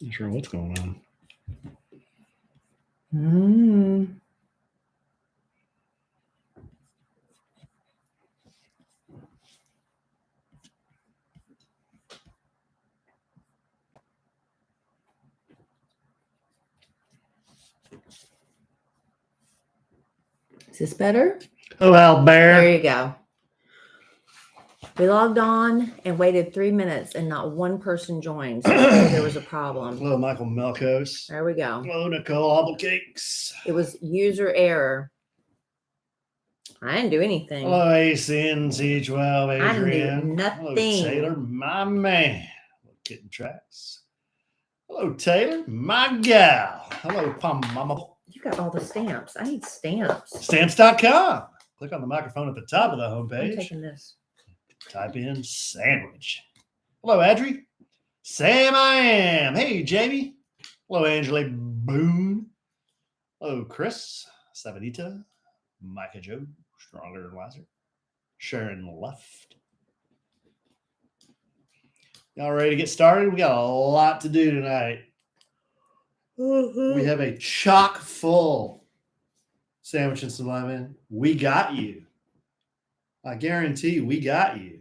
Not sure what's going on. Is this better? Oh, Al Bear. There you go. We logged on and waited 3 minutes and not one person joined. So there was a problem. Hello, Michael Melkos. There we go. Hello, Nicole Hobblecakes. It was user error. I didn't do anything. Hello, ACNC12, Adrian. I didn't do nothing. Hello, Taylor, my man. Hello, Kitten Tracks. Hello, Taylor, my gal. Hello, Mama. You got all the stamps. I need stamps. Stamps.com. Click on the microphone at the top of the I'm homepage. taking this. Type in sandwich. Hello, Adri. Sam, I am. Hey, Jamie. Hello, Angela Boone. Hello, Chris. Savanita. Micah Joe. Stronger and wiser. Sharon Left. Y'all ready to get started? We got a lot to do tonight. We have a chock full sandwich and some lemon. We got you. I guarantee we got you.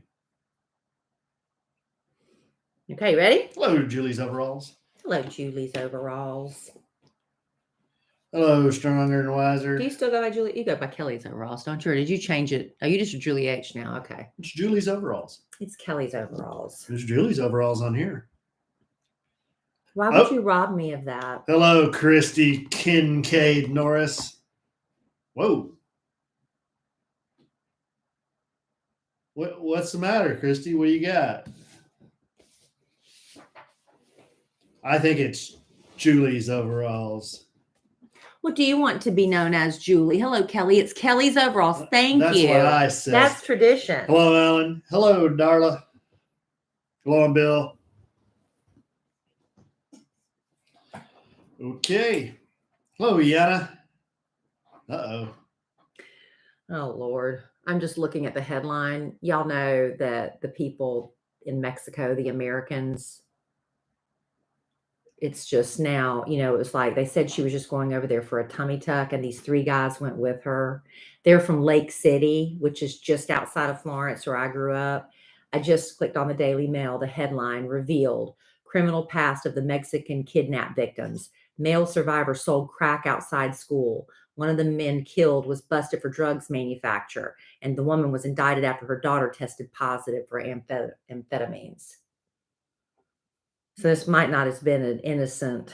Okay, ready? Hello, Julie's Overalls. Hello, Julie's Overalls. Hello, Stronger and Wiser. Do you still go by Julie? You go by Kelly's Overalls, don't you? Or did you change it? Oh, you just Julie H now. Okay. It's Julie's Overalls. It's Kelly's Overalls. There's Julie's Overalls on here. Why would you rob me of that? Hello, Christy Kincaid Norris. Whoa. What's the matter, Christy? What do you got? I think it's Julie's Overalls. What do you want to be known as, Julie? Hello, Kelly. It's Kelly's Overalls. Thank you. That's what I said. That's tradition. Hello, Ellen. Hello, Darla. Hello, Bill. Okay. Hello, Yana. Uh-oh. Oh, Lord. I'm just looking at the headline. Y'all know that the people in Mexico, the Americans, it's just now, it was like they said she was just going over there for a tummy tuck, and these 3 guys went with her. They're from Lake City, which is just outside of Florence, where I grew up. I just clicked on the Daily Mail. The headline revealed criminal past of the Mexican kidnap victims. Male survivor sold crack outside school. One of the men killed was busted for drugs manufacture, and the woman was indicted after her daughter tested positive for amphetamines. So this might not have been an innocent.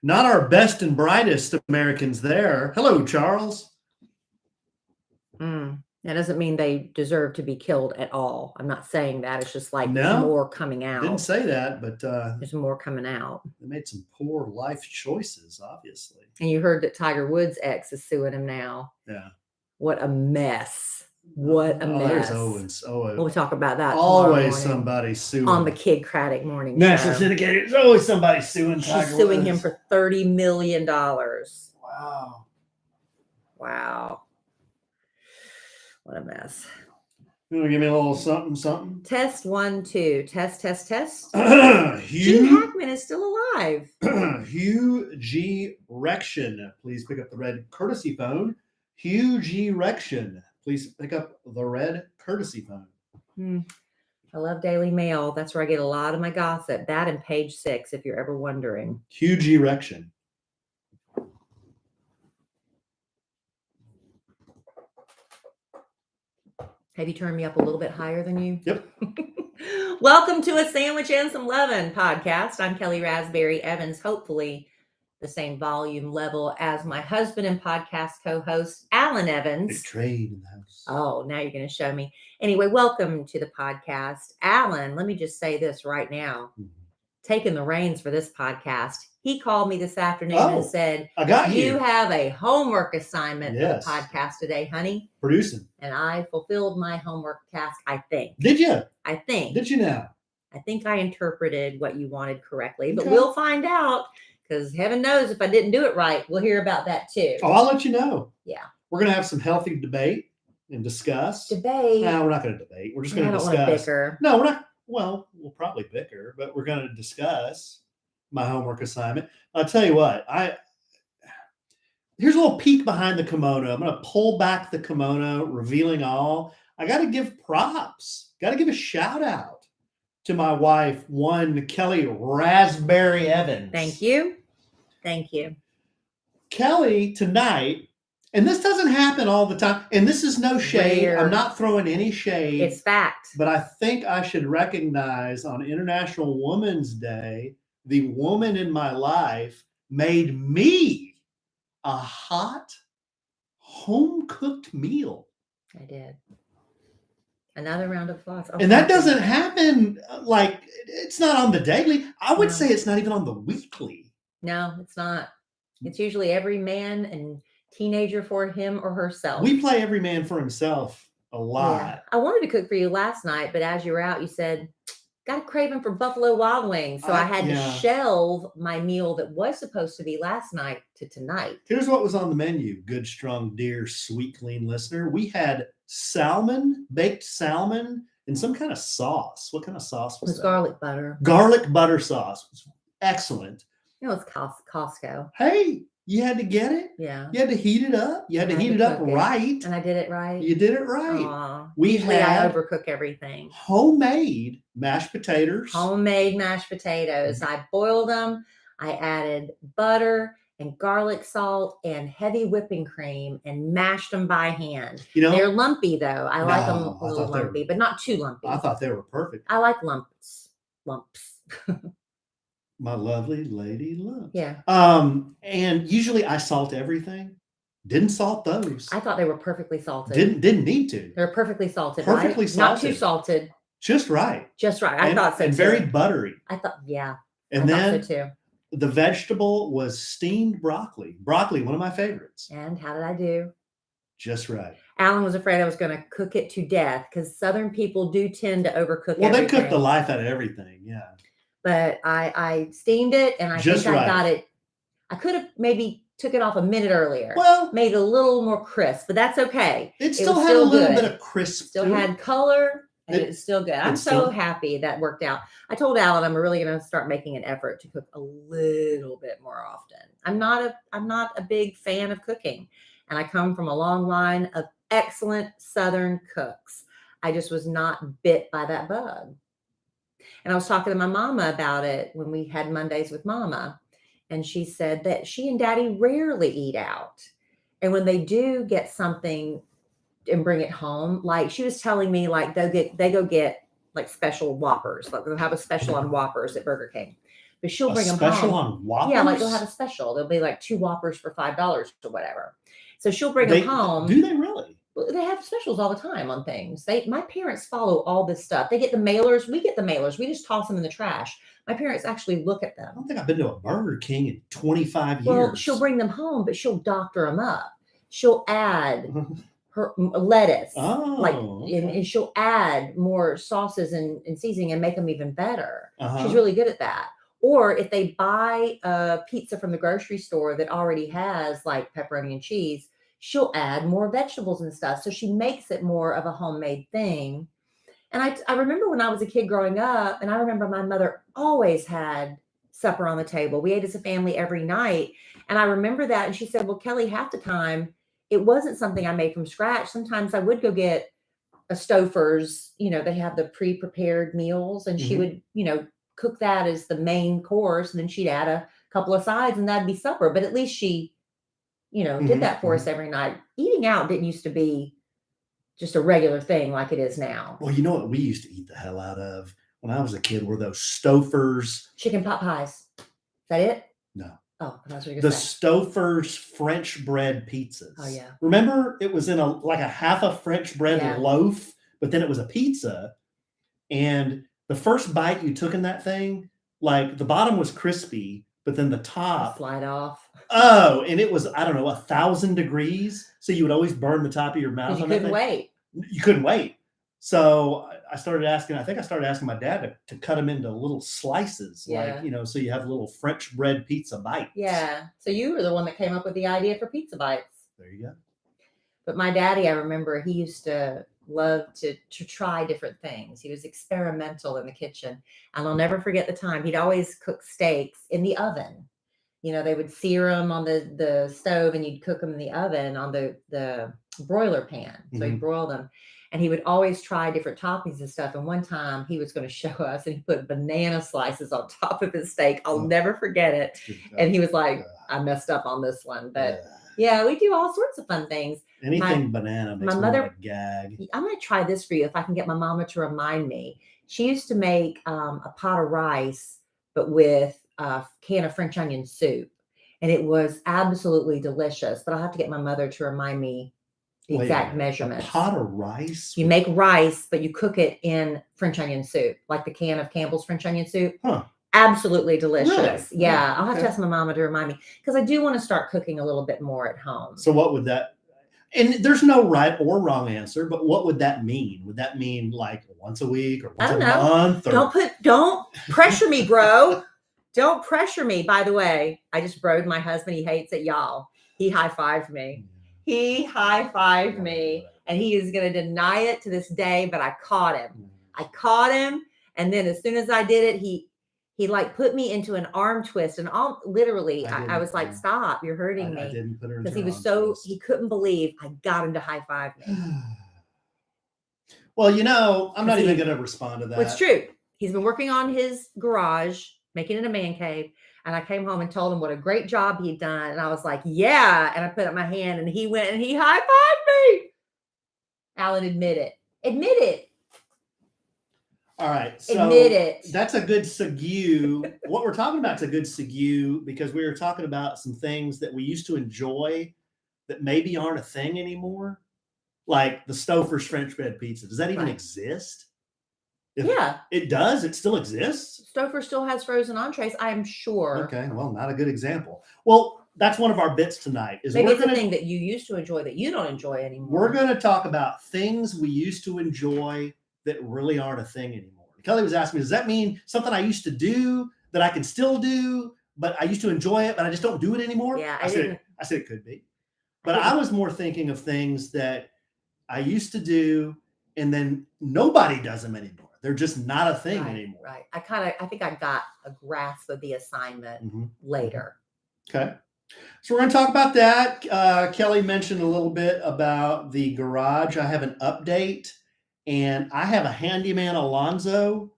Not our best and brightest Americans there. Hello, Charles. That doesn't mean they deserve to be killed at all. I'm not saying that. It's just like there's more coming out. Didn't say that, but there's more coming out. They made some poor life choices, obviously. And you heard that Tiger Woods' ex is suing him now. Yeah. What a mess. What a mess. There's always we'll talk about that. Always somebody suing. On the Kid Craddock Morning National Show. Syndicated. There's always somebody suing Tiger She's suing Woods. him for $30 million. Wow. What a mess. You want to give me a little something? Test 1, 2. Test. Hugh Gene Hackman is still alive. Hugh G. Rection. Please pick up the red courtesy phone. Hugh G. Rection. Please pick up the red courtesy phone. I love Daily Mail. That's where I get a lot of my gossip. That and Page 6, if you're ever wondering. Hugh G. Rection. Have you turned me up a little bit higher than you? Yep. Welcome to A Sandwich and Some Lovin' podcast. I'm Kellie Rasberry Evans, hopefully the same volume level as my husband and podcast co-host, Alan Evans. Big trade in the house. Oh, now you're going to show me. Anyway, welcome to the podcast. Alan, let me just say this right now. Taking the reins for this podcast. He called me this afternoon and said, I got you. You have a homework assignment for the podcast today, honey. Producing. And I fulfilled my homework task, I think. Did you? I think. Did you now? I think I interpreted what you wanted correctly, but we'll find out, because heaven knows if I didn't do it right, we'll hear about that too. Oh, I'll let you know. Yeah. We're going to have some healthy debate and discuss. Debate? No, we're not going to debate. We're just going to discuss. I don't want to bicker. No, we're not. Well, we'll probably bicker, but we're going to discuss. my homework assignment. I'll tell you what, here's a little peek behind the kimono. I'm going to pull back the kimono, revealing all. I got to give props. Got to give a shout out to my wife, one Kellie Rasberry Evans. Thank you. Thank you. Kellie tonight, and this doesn't happen all the time, and this is no shade. Rare. I'm not throwing any shade. It's fact. But I think I should recognize on International Women's Day, the woman in my life made me a hot, home-cooked meal. I did. Another round of applause. Oh, and that doesn't happen, like, it's not on the daily. I would say it's not even on the weekly. No, it's not. It's usually every man and teenager for him or herself. We play every man for himself a lot. Yeah. I wanted to cook for you last night, but as you were out, you said, got a craving for Buffalo Wild Wings. So I had to shelve my meal that was supposed to be last night to tonight. Here's what was on the menu, good, strong, dear, sweet, clean listener. We had salmon, baked salmon, and some kind of sauce. What kind of sauce was that? Garlic butter. Garlic butter sauce. It was excellent. It was Costco. Hey, you had to get it? Yeah. You had to heat it up. You had to heat it up right. And I did it right. You did it right. Aww. Usually I overcook everything. Homemade mashed potatoes. Homemade mashed potatoes. I boiled them. I added butter and garlic salt and heavy whipping cream and mashed them by hand. You know, they're lumpy though. I like them a little lumpy, but not too lumpy. I thought they were perfect. I like lumps. My lovely lady lumps. Yeah. And usually I salt everything. Didn't salt those. I thought they were perfectly salted. Didn't need to. They're perfectly salted. Perfectly right? salted. Not too salted. Just right. Just right. I thought so and too. Very buttery. I thought, yeah. And I then thought so too. The vegetable was steamed broccoli. Broccoli, one of my favorites. And how did I do? Just right. Alan was afraid I was going to cook it to death because Southern people do tend to overcook Well, everything. they cook the life out of everything, yeah. But I steamed it, and I think I got it. I could have maybe took it off a minute earlier. Well, made it a little more crisp, but that's okay. It still had a little bit of crisp. Still had color, and it's still good. I'm so happy that worked out. I told Alan I'm really going to start making an effort to cook a little bit more often. I'm not a big fan of cooking, and I come from a long line of excellent Southern cooks. I just was not bit by that bug. And I was talking to my mama about it when we had Mondays with Mama. And she said that she and Daddy rarely eat out. And when they do get something and bring it home, like she was telling me, like they go get like special Whoppers. Like they'll have a special on Whoppers at Burger King. But she'll bring them home. Special on Whoppers? Yeah, like they'll have a special. There'll be like 2 Whoppers for $5 or whatever. So she'll bring them home. Do they really? They have specials all the time on things. My parents follow all this stuff. They get the mailers. We get the mailers. We just toss them in the trash. My parents actually look at them. I don't think I've been to a Burger King in 25 years. Well, she'll bring them home, but she'll doctor them up. She'll add her lettuce, and she'll add more sauces and seasoning and make them even better. She's really good at that. Or if they buy a pizza from the grocery store that already has like pepperoni and cheese, she'll add more vegetables and stuff. So she makes it more of a homemade thing. And I remember when I was a kid growing up, and I remember my mother always had supper on the table. We ate as a family every night. And I remember that. And she said, well, Kellie, half the time, it wasn't something I made from scratch. Sometimes I would go get a Stouffer's, they have the pre-prepared meals, and she would, cook that as the main course. And then she'd add a couple of sides, and that'd be supper. But at least she did that for us every night. Eating out didn't used to be just a regular thing like it is now. Well, you know what we used to eat the hell out of when I was a kid were those Stouffer's. Chicken pot pies. Is that it? No. Oh, that's what you're the saying. Stouffer's French bread pizzas. Oh, yeah. Remember, it was in a half a French bread loaf, but then it was a pizza. And the first bite you took in that thing, like the bottom was crispy, but then the top slide off. Oh, and it was, I don't know, 1,000 degrees. So you would always burn the top of your mouth. You couldn't wait. You couldn't wait. So I started asking my dad to cut them into little slices, so you have little French bread pizza bites. Yeah. So you were the one that came up with the idea for pizza bites. There you go. But my daddy, I remember he used to loved to try different things. He was experimental in the kitchen. And I'll never forget the time he'd always cook steaks in the oven. They would sear them on the stove and you'd cook them in the oven on the broiler pan. So he'd broil them. And he would always try different toppings and stuff. And one time he was going to show us and he put banana slices on top of his steak. I'll never forget it. And he was like, I messed up on this one. But yeah, we do all sorts of fun things. Anything banana makes my me mother, want to gag. I'm going to try this for you if I can get my mama to remind me. She used to make a pot of rice, but with a can of French onion soup. And it was absolutely delicious. But I'll have to get my mother to remind me the exact measurements. A pot of rice? You make rice, but you cook it in French onion soup, like the can of Campbell's French onion soup. Huh. Absolutely delicious. Really? Yeah, I'll have to ask my mama to remind me because I do want to start cooking a little bit more at home. So what would that, and there's no right or wrong answer, but what would that mean? Would that mean like once a week or once a month? Or... Don't pressure me, bro. Don't pressure me. By the way, I just broed my husband. He hates it, y'all. He high-fived me. And he is going to deny it to this day, but I caught him. And then as soon as I did it, he like put me into an arm twist and all literally I was like, stop, you're hurting me. I didn't put her because he was he couldn't believe I got him to high-five me. Well, I'm not even going to respond to that. It's true. He's been working on his garage, making it a man cave. And I came home and told him what a great job he'd done. And I was like, yeah. And I put up my hand and he went and he high-fived me. Alan, admit it. All right. So admit it. That's a good segue. What we're talking about is a good segue because we were talking about some things that we used to enjoy that maybe aren't a thing anymore. Like the Stouffer's French bread pizza. Does that even exist? Yeah. It does? It still exists? Stouffer still has frozen entrees, I'm sure. Okay. Well, not a good example. Well, that's one of our bits tonight. Maybe it's a thing that you used to enjoy that you don't enjoy anymore. We're going to talk about things we used to enjoy that really aren't a thing anymore. Kelly was asking me, does that mean something I used to do that I can still do, but I used to enjoy it, but I just don't do it anymore? Yeah, I said it could be. But I was more thinking of things that I used to do and then nobody does them anymore. They're just not a thing anymore. Right. I think I got a grasp of the assignment later. Okay. So we're going to talk about that. Kelly mentioned a little bit about the garage. I have an update and I have a handyman Alonzo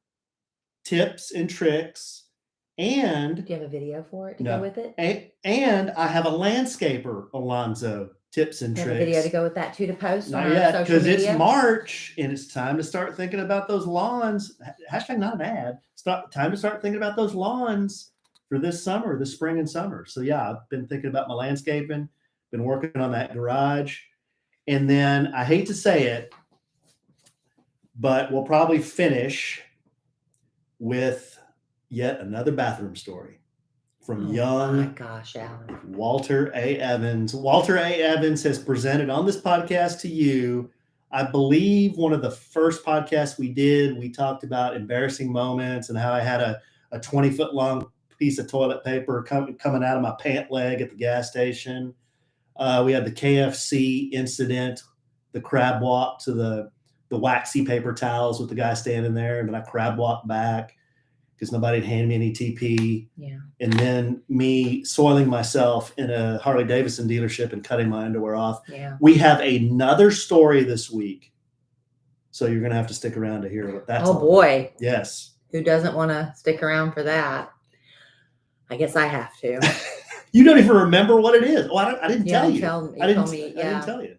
tips and tricks. And do you have a video for it to go with it? And I have a landscaper Alonzo tips and tricks. A video to go with that too to post not yet because it's March and it's time to start thinking about those lawns. Hashtag not an ad. It's time to start thinking about those lawns for this summer, this spring and summer. So yeah, I've been thinking about my landscaping, been working on that garage. And then I hate to say it, but we'll probably finish with yet another bathroom story from young Alan. Walter A. Evans. Walter A. Evans has presented on this podcast to you. I believe one of the first podcasts we did, we talked about embarrassing moments and how I had a 20-foot long piece of toilet paper coming out of my pant leg at the gas station. We had the KFC incident, the crab walk to the waxy paper towels with the guy standing there. And then I crab walked back because nobody had handed me any TP. Yeah. And then me soiling myself in a Harley Davidson dealership and cutting my underwear off. Yeah. We have another story this week. So you're going to have to stick around to hear what that's all boy. about. Yes. Who doesn't want to stick around for that? I guess I have to. You don't even remember what it is. Oh, I didn't tell you. I didn't tell you.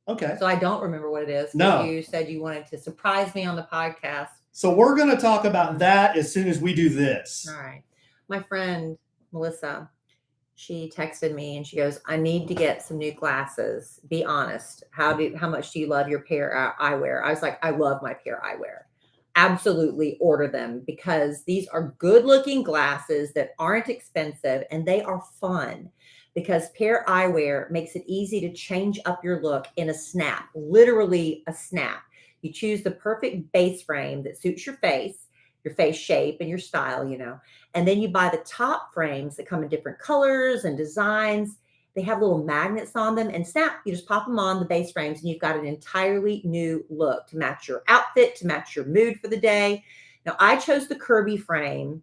Okay. So I don't remember what it is. No. You said you wanted to surprise me on the podcast. So we're going to talk about that as soon as we do this. All right. My friend, Melissa, she texted me and she goes, I need to get some new glasses. Be honest. How much do you love your pair of eyewear? I was like, I love my pair of eyewear. Absolutely order them because these are good looking glasses that aren't expensive and they are fun because pair eyewear makes it easy to change up your look in a snap, literally a snap. You choose the perfect base frame that suits your face shape and your style, and then you buy the top frames that come in different colors and designs. They have little magnets on them, and snap, you just pop them on the base frames, and you've got an entirely new look to match your outfit, to match your mood for the day. Now, I chose the Kirby frame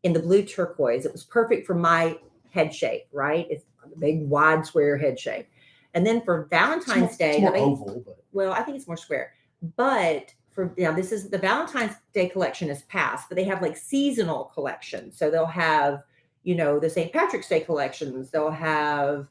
in the blue turquoise. It was perfect for my head shape, right? It's a big, wide, square head shape. And then for Valentine's Day, it's more oval, but well, I think it's more square. But for this is the Valentine's Day collection is past, but they have like seasonal collections. So they'll have, the St. Patrick's Day collections. They'll have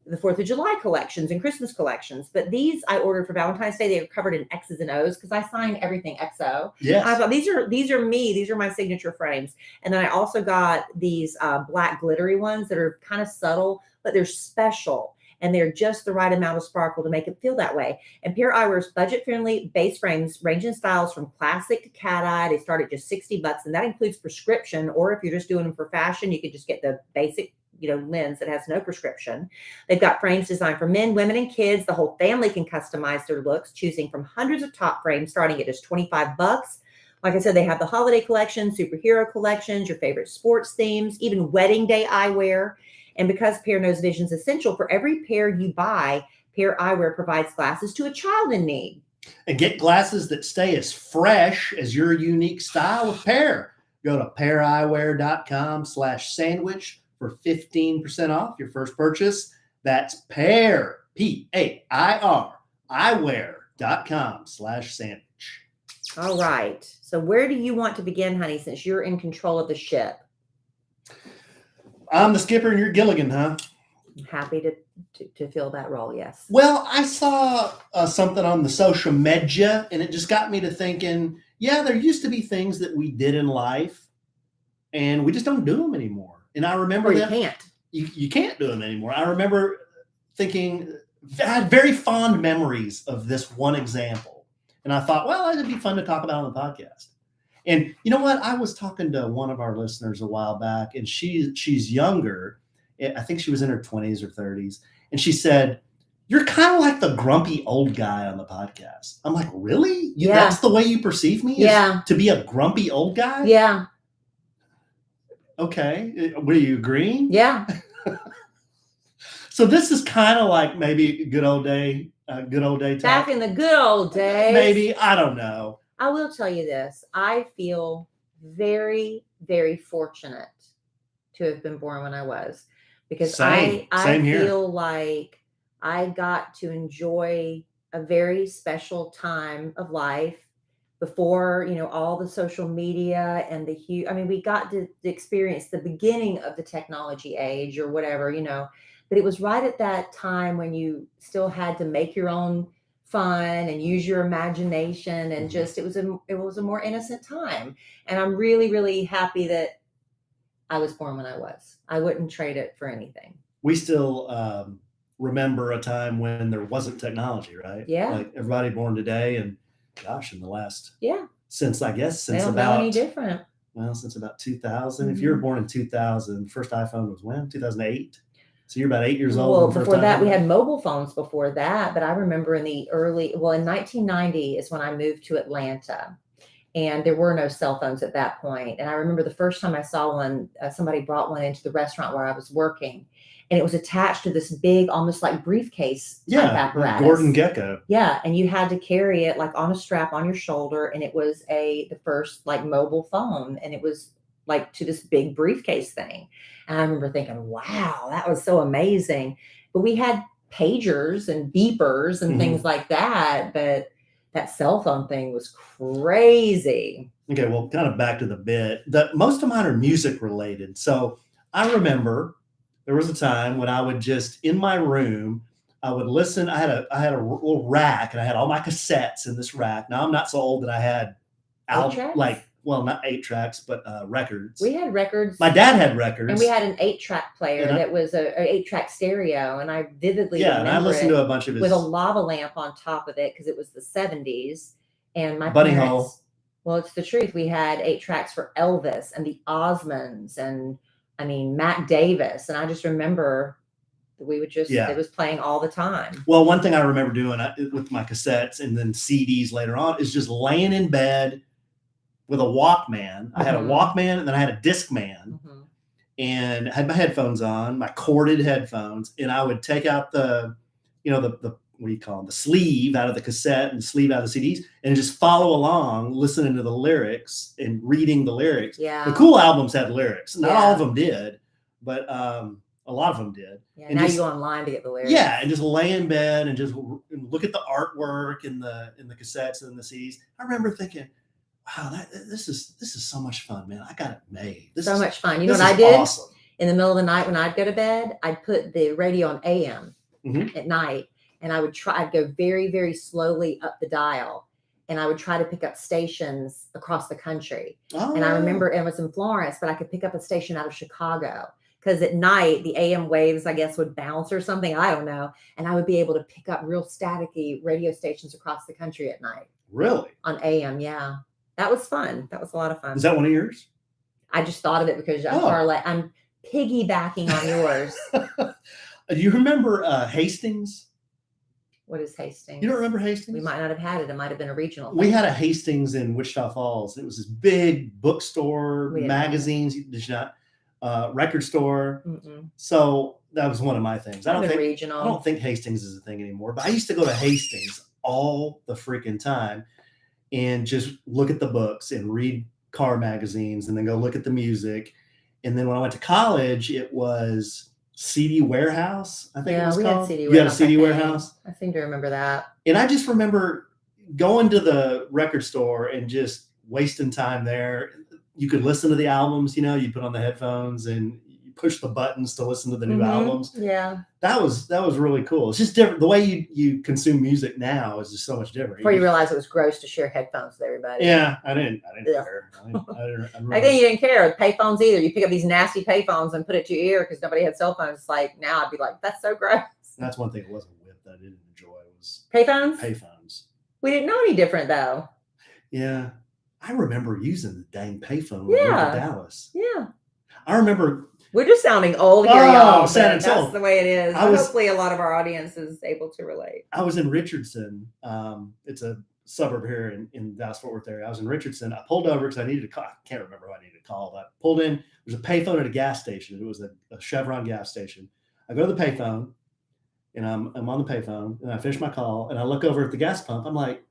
the 4th of July collections and Christmas collections. But these I ordered for Valentine's Day. They are covered in X's and O's because I sign everything XO. yes, I thought these are me. These are my signature frames. And then I also got these black glittery ones that are kind of subtle, but they're special. And they're just the right amount of sparkle to make it feel that way. And Pair Eyewear's budget-friendly base frames range in styles from classic to cat-eye. They start at just $60, and that includes prescription. Or if you're just doing them for fashion, you could just get the basic, lens that has no prescription. They've got frames designed for men, women, and kids. The whole family can customize their looks, choosing from hundreds of top frames starting at just $25. Like I said, they have the holiday collection, superhero collections, your favorite sports themes, even wedding day eyewear. And because Pair knows vision's essential, for every pair you buy, Pair Eyewear provides glasses to a child in need. And get glasses that stay as fresh as your unique style with Pair. Go to paireyewear.com/sandwich for 15% off your first purchase. That's Pair, PAIR, eyewear.com/sandwich. All right. So where do you want to begin, honey, since you're in control of the ship? I'm the skipper and you're Gilligan, huh? I'm happy to fill that role, yes. Well, I saw something on the social media, and it just got me to thinking, yeah, there used to be things that we did in life, and we just don't do them anymore. And I remember you can't. You can't do them anymore. I remember thinking, I had very fond memories of this one example. And I thought, well, it'd be fun to talk about on the podcast. And you know what? I was talking to one of our listeners a while back, and she's younger. I think she was in her 20s or 30s. And she said, you're kind of like the grumpy old guy on the podcast. I'm like, really? Yeah. That's the way you perceive me? Yeah. To be a grumpy old guy? Yeah. Okay. Were you agreeing? Yeah. So this is kind of like maybe a good old day talk. Back in the good old days. Maybe. I don't know. I will tell you this. I feel very, very fortunate to have been born when I was, because I feel like I got to enjoy a very special time of life before, all the social media and we got to experience the beginning of the technology age or whatever, but it was right at that time when you still had to make your own fun and use your imagination, and just it was a more innocent time. And I'm really, really happy that I was born when I was. I wouldn't trade it for anything. We still remember a time when there wasn't technology, right? Yeah. Like everybody born today, and gosh, in the last since they don't about know any different. Well, since about 2000. If you were born in 2000, first iPhone was when? 2008. So you're about 8 years old. Well, before that, we had mobile phones before that. But I remember in 1990 is when I moved to Atlanta, and there were no cell phones at that point. And I remember the first time I saw one, somebody brought one into the restaurant where I was working, and it was attached to this big, almost like briefcase type apparatus. Gordon Gecko. Yeah, and you had to carry it like on a strap on your shoulder, and it was the first like mobile phone, and it was like to this big briefcase thing. And I remember thinking, wow, that was so amazing. But we had pagers and beepers and things like that. But that cell phone thing was crazy. Okay, well, kind of back to the bit. Most of mine are music related. So I remember there was a time when I would just, in my room, I would listen. I had a little rack, and I had all my cassettes in this rack. Now I'm not so old that I had not 8 tracks, but records. We had records. My dad had records. And we had an 8-track player that was a 8-track stereo. And I vividly remember and I listened to a bunch of his. With a lava lamp on top of it, because it was the 70s. And my Bunny parents, Hole. Well, it's the truth. We had 8 tracks for Elvis and the Osmonds and, Matt Davis. And I just remember we would just, it was playing all the time. Well, one thing I remember doing with my cassettes and then CDs later on is just laying in bed with a Walkman. I had a Walkman, and then I had a Discman. and had my headphones on, my corded headphones, and I would take out the what do you call them? The sleeve out of the cassette and the sleeve out of the CDs, and just follow along, listening to the lyrics and reading the lyrics. Yeah. The cool albums had lyrics. Not all Yeah. of them did, but a lot of them did. Yeah, and now just, you go online to get the lyrics. Yeah, and just lay in bed and just look at the artwork in the cassettes and the CDs. I remember thinking, wow, this is so much fun, man. I got it made. This so is much fun. You know what I did? Awesome. In the middle of the night when I'd go to bed, I'd put the radio on AM at night, and I'd go very, very slowly up the dial, and I would try to pick up stations across the country. Oh, and I remember it was in Florence, but I could pick up a station out of Chicago, because at night the AM waves, I guess, would bounce or something. I don't know. And I would be able to pick up real staticky radio stations across the country at night. Really? On AM, yeah. That was fun. That was a lot of fun. Is that one of yours? I just thought of it because I'm piggybacking on yours. Do you remember Hastings? What is Hastings? You don't remember Hastings? We might not have had it. It might have been a regional thing. We had a Hastings in Wichita Falls. It was this big bookstore, magazines, record store. Mm-mm. So that was one of my things. I don't think Hastings is a thing anymore, but I used to go to Hastings all the freaking time and just look at the books and read car magazines and then go look at the music. And then when I went to college, it was CD Warehouse, I think it was called. Had CD Warehouse. You had a CD Warehouse? I seem to remember that. And I just remember going to the record store and just wasting time there. You could listen to the albums, you put on the headphones and you push the buttons to listen to the new albums. Yeah. That was really cool. It's just different. The way you consume music now is just so much different. Before you realize it was gross to share headphones with everybody. Yeah, I didn't care. I think you didn't care with payphones either. You pick up these nasty payphones and put it to your ear because nobody had cell phones. Like now I'd be like, that's so gross. That's one thing it wasn't with that I didn't enjoy was payphones. We didn't know any different though. Yeah. I remember using the dang payphone when we went to Dallas. Yeah. I remember. We're just sounding old here, y'all. That's old. The way it is. Hopefully a lot of our audience is able to relate. I was in Richardson. It's a suburb here in Dallas-Fort Worth area. I was in Richardson. I pulled over because I needed to call. I can't remember who I needed to call. I pulled in. There's a payphone at a gas station. It was a Chevron gas station. I go to the payphone, and I'm on the payphone, and I finish my call, and I look over at the gas pump. I'm like,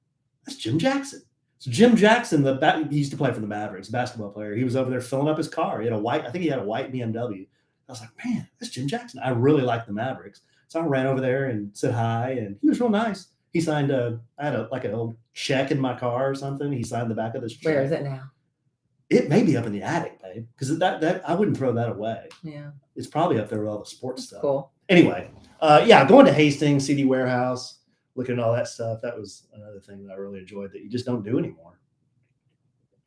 that's Jim Jackson. So Jim Jackson, he used to play for the Mavericks, basketball player. He was over there filling up his car. I think he had a white BMW. I was like, man, that's Jim Jackson. I really like the Mavericks. So I ran over there and said hi, and he was real nice. He signed I had an old check in my car or something. He signed the back of this check. Where is it now? It may be up in the attic, babe, because that I wouldn't throw that away. Yeah. It's probably up there with all the sports stuff. Cool. Anyway, going to Hastings, CD Warehouse, looking at all that stuff. That was another thing that I really enjoyed that you just don't do anymore.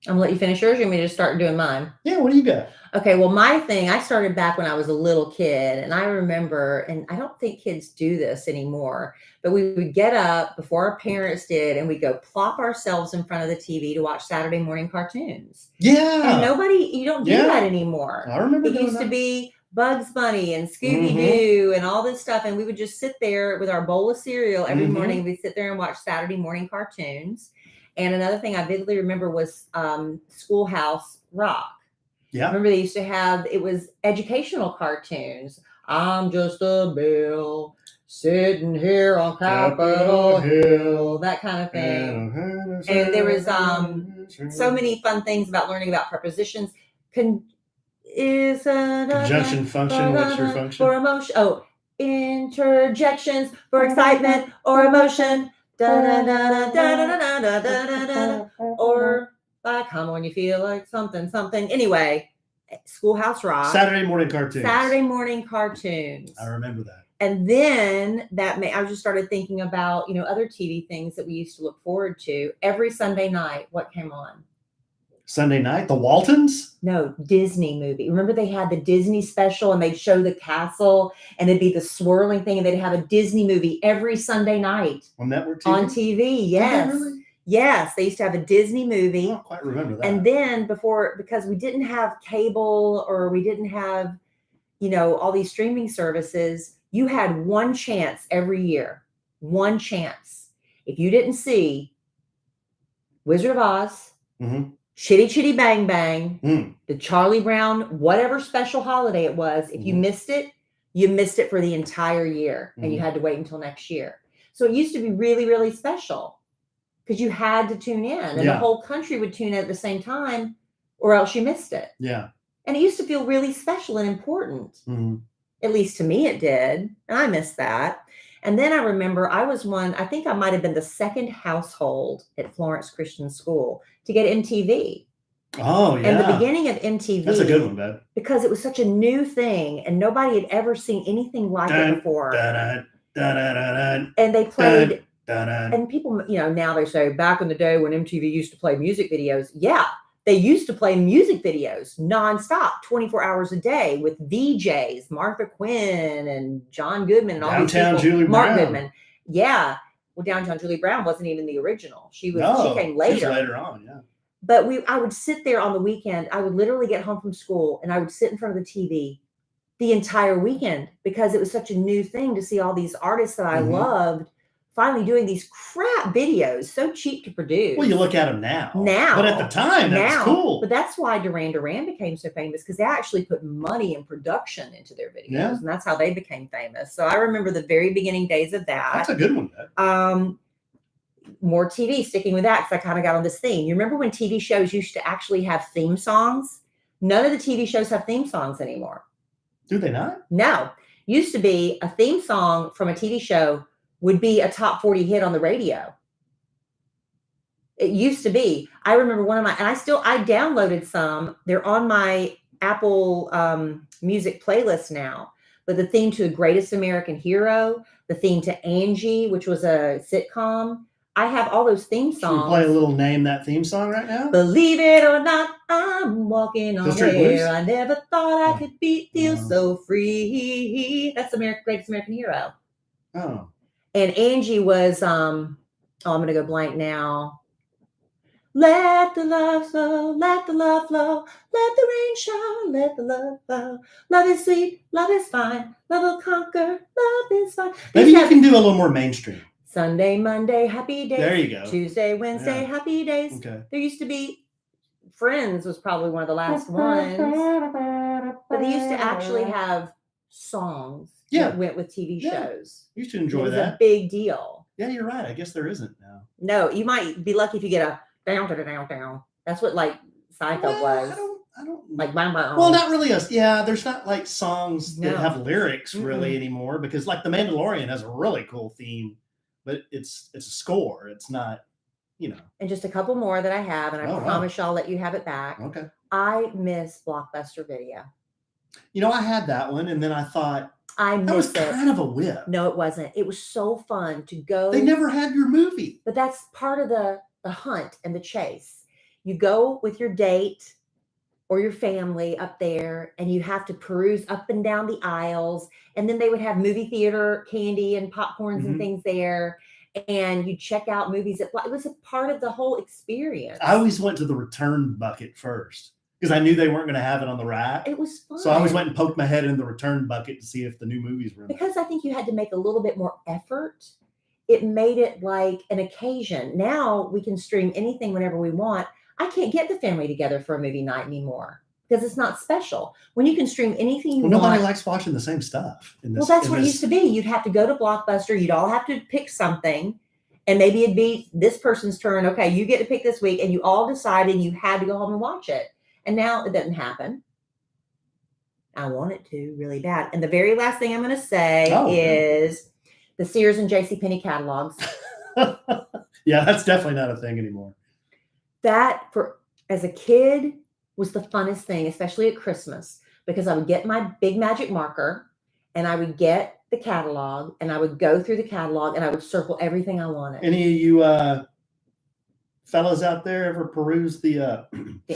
I'm gonna let you finish yours. You want me to start doing mine? Yeah, what do you got? Okay, well, my thing, I started back when I was a little kid, and I remember, and I don't think kids do this anymore, but we would get up before our parents did, and we'd go plop ourselves in front of the TV to watch Saturday morning cartoons. Yeah. And you don't do that anymore. I remember it used to be Bugs Bunny and Scooby-Doo and all this stuff, and we would just sit there with our bowl of cereal every morning. We'd sit there and watch Saturday morning cartoons. And another thing I vividly remember was Schoolhouse Rock. Yeah. Remember they used to have, it was educational cartoons. I'm just a bill sitting here on Capitol Hill, that kind of thing. And there was so many fun things about learning about prepositions. Conjunction function, what's your function? For emotion. Oh, interjections for excitement or emotion. Da da da da da da da da da, or like come when you feel like something. Anyway, Schoolhouse Rock. Saturday morning cartoons. I remember that. And then I just started thinking about other TV things that we used to look forward to every Sunday night. What came on? Sunday night, the Waltons? No, Disney movie. Remember they had the Disney special and they'd show the castle and it'd be the swirling thing and they'd have a Disney movie every Sunday night. On network TV? On TV, yes. Really? Yes, they used to have a Disney movie. I don't quite remember that. And then because we didn't have cable or we didn't have, all these streaming services, you had one chance every year. One chance. If you didn't see Wizard of Oz, Chitty Chitty Bang Bang, Mm. the Charlie Brown, whatever special holiday it was. If you missed it for the entire year and you had to wait until next year. So it used to be really, really special because you had to tune in and the whole country would tune in at the same time or else you missed it. Yeah. And it used to feel really special and important. At least to me it did. And I missed that. And then I remember I think I might have been the second household at Florence Christian School to get MTV. Oh, yeah. And the beginning of MTV. That's a good one, babe. Because it was such a new thing and nobody had ever seen anything like it before. And they played, and people, now they say back in the day when MTV used to play music videos. Yeah, they used to play music videos nonstop, 24 hours a day with VJs, Martha Quinn and John Goodman and all these people. Julie Mark Brown. Goodman. Yeah. Well, Downtown Julie Brown wasn't even the original. She came later. She was later on, yeah. But I would sit there on the weekend. I would literally get home from school and I would sit in front of the TV the entire weekend because it was such a new thing to see all these artists that I loved finally doing these crap videos, so cheap to produce. Well, you look at them now. But at the time, that's cool. But that's why Duran Duran became so famous because they actually put money and production into their videos, and that's how they became famous. So I remember the very beginning days of that. That's a good one. More TV, sticking with that because I kind of got on this theme. You remember when TV shows used to actually have theme songs? None of the TV shows have theme songs anymore. Do they not? No. Used to be a theme song from a TV show would be a top 40 hit on the radio. It used to be. I remember I downloaded some. They're on my Apple Music playlist now. But the theme to The Greatest American Hero, the theme to Angie, which was a sitcom. I have all those theme songs. Should we play a little name that theme song right now? Believe it or not, I'm walking on air. I never thought I could feel so free. That's Greatest American Hero. Oh. And Angie was, I'm going to go blank now. Let the love flow, let the love flow, let the rain show, let the love flow. Love is sweet, love is fine, love will conquer, love is fine. Maybe you can do a little more mainstream. Sunday, Monday, happy days. There you go. Tuesday, Wednesday, happy days. Okay. There used to be, Friends was probably one of the last ones. But they used to actually have songs that went with TV shows. You should enjoy that. It was that. a big deal. Yeah, you're right. I guess there isn't now. No, you might be lucky if you get a down, down, down, down. That's what Seinfeld was. I don't like bang, bang. Well, not really. There's not like songs that have lyrics really anymore because like The Mandalorian has a really cool theme, but it's a score. It's not, And just a couple more that I have, and I promise I'll let you have it back. Okay. I miss Blockbuster Video. I had that one, and then I thought that was kind of a whip. No, it wasn't. It was so fun to go. They never had your movie. But that's part of the hunt and the chase. You go with your date or your family up there, and you have to peruse up and down the aisles. And then they would have movie theater candy and popcorns and things there. And you check out movies. It was a part of the whole experience. I always went to the return bucket first because I knew they weren't going to have it on the rack. It was fun. So I always went and poked my head in the return bucket to see if the new movies were in there. Because I think you had to make a little bit more effort. It made it like an occasion. Now we can stream anything whenever we want. I can't get the family together for a movie night anymore because it's not special. When you can stream anything you want. Nobody likes watching the same stuff. That's what it used to be. You'd have to go to Blockbuster. You'd all have to pick something. And maybe it'd be this person's turn. Okay, you get to pick this week. And you all decided you had to go home and watch it. And now it doesn't happen. I want it to really bad. And the very last thing I'm going to say is the Sears and JCPenney catalogs. Yeah, that's definitely not a thing anymore. That, as a kid, was the funnest thing, especially at Christmas, because I would get my big magic marker and I would get the catalog and I would go through the catalog and I would circle everything I wanted. Any of you fellas out there ever peruse the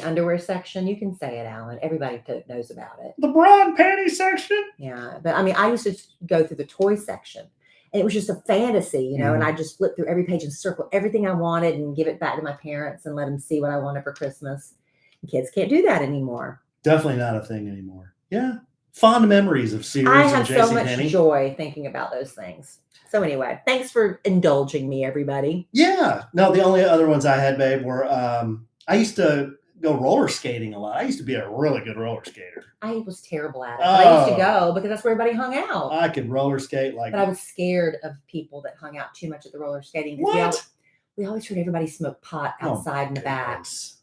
underwear section? You can say it, Alan. Everybody knows about it. The bra and panty section? Yeah, but I mean, I used to go through the toy section. And it was just a fantasy, and I just flipped through every page and circle everything I wanted and give it back to my parents and let them see what I wanted for Christmas. And kids can't do that anymore. Definitely not a thing anymore. Yeah. Fond memories of Sears and JCPenney. I have so much joy thinking about those things. So anyway, thanks for indulging me, everybody. Yeah. No, the only other ones I had, babe, were I used to go roller skating a lot. I used to be a really good roller skater. I was terrible at it, but I used to go because that's where everybody hung out. I could roller skate like. But I was scared of people that hung out too much at the roller skating. What? We always heard everybody smoke pot outside in the back. Goodness.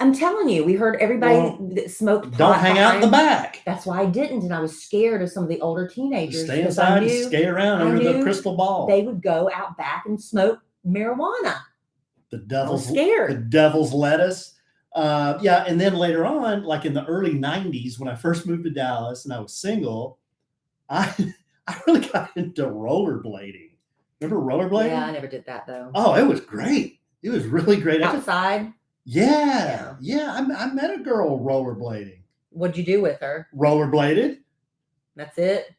I'm telling you, we heard everybody that smoked pot. Don't hang out in the back. That's why I didn't, and I was scared of some of the older teenagers. Stay inside and skate around under the crystal ball. They would go out back and smoke marijuana. The devil's scared. The devil's lettuce. Yeah, and then later on, like in the early 90s, when I first moved to Dallas and I was single, I really got into rollerblading. Remember rollerblading? Yeah, I never did that though. Oh, it was great. It was really great. Outside? Yeah. I met a girl rollerblading. What'd you do with her? Rollerbladed. That's it?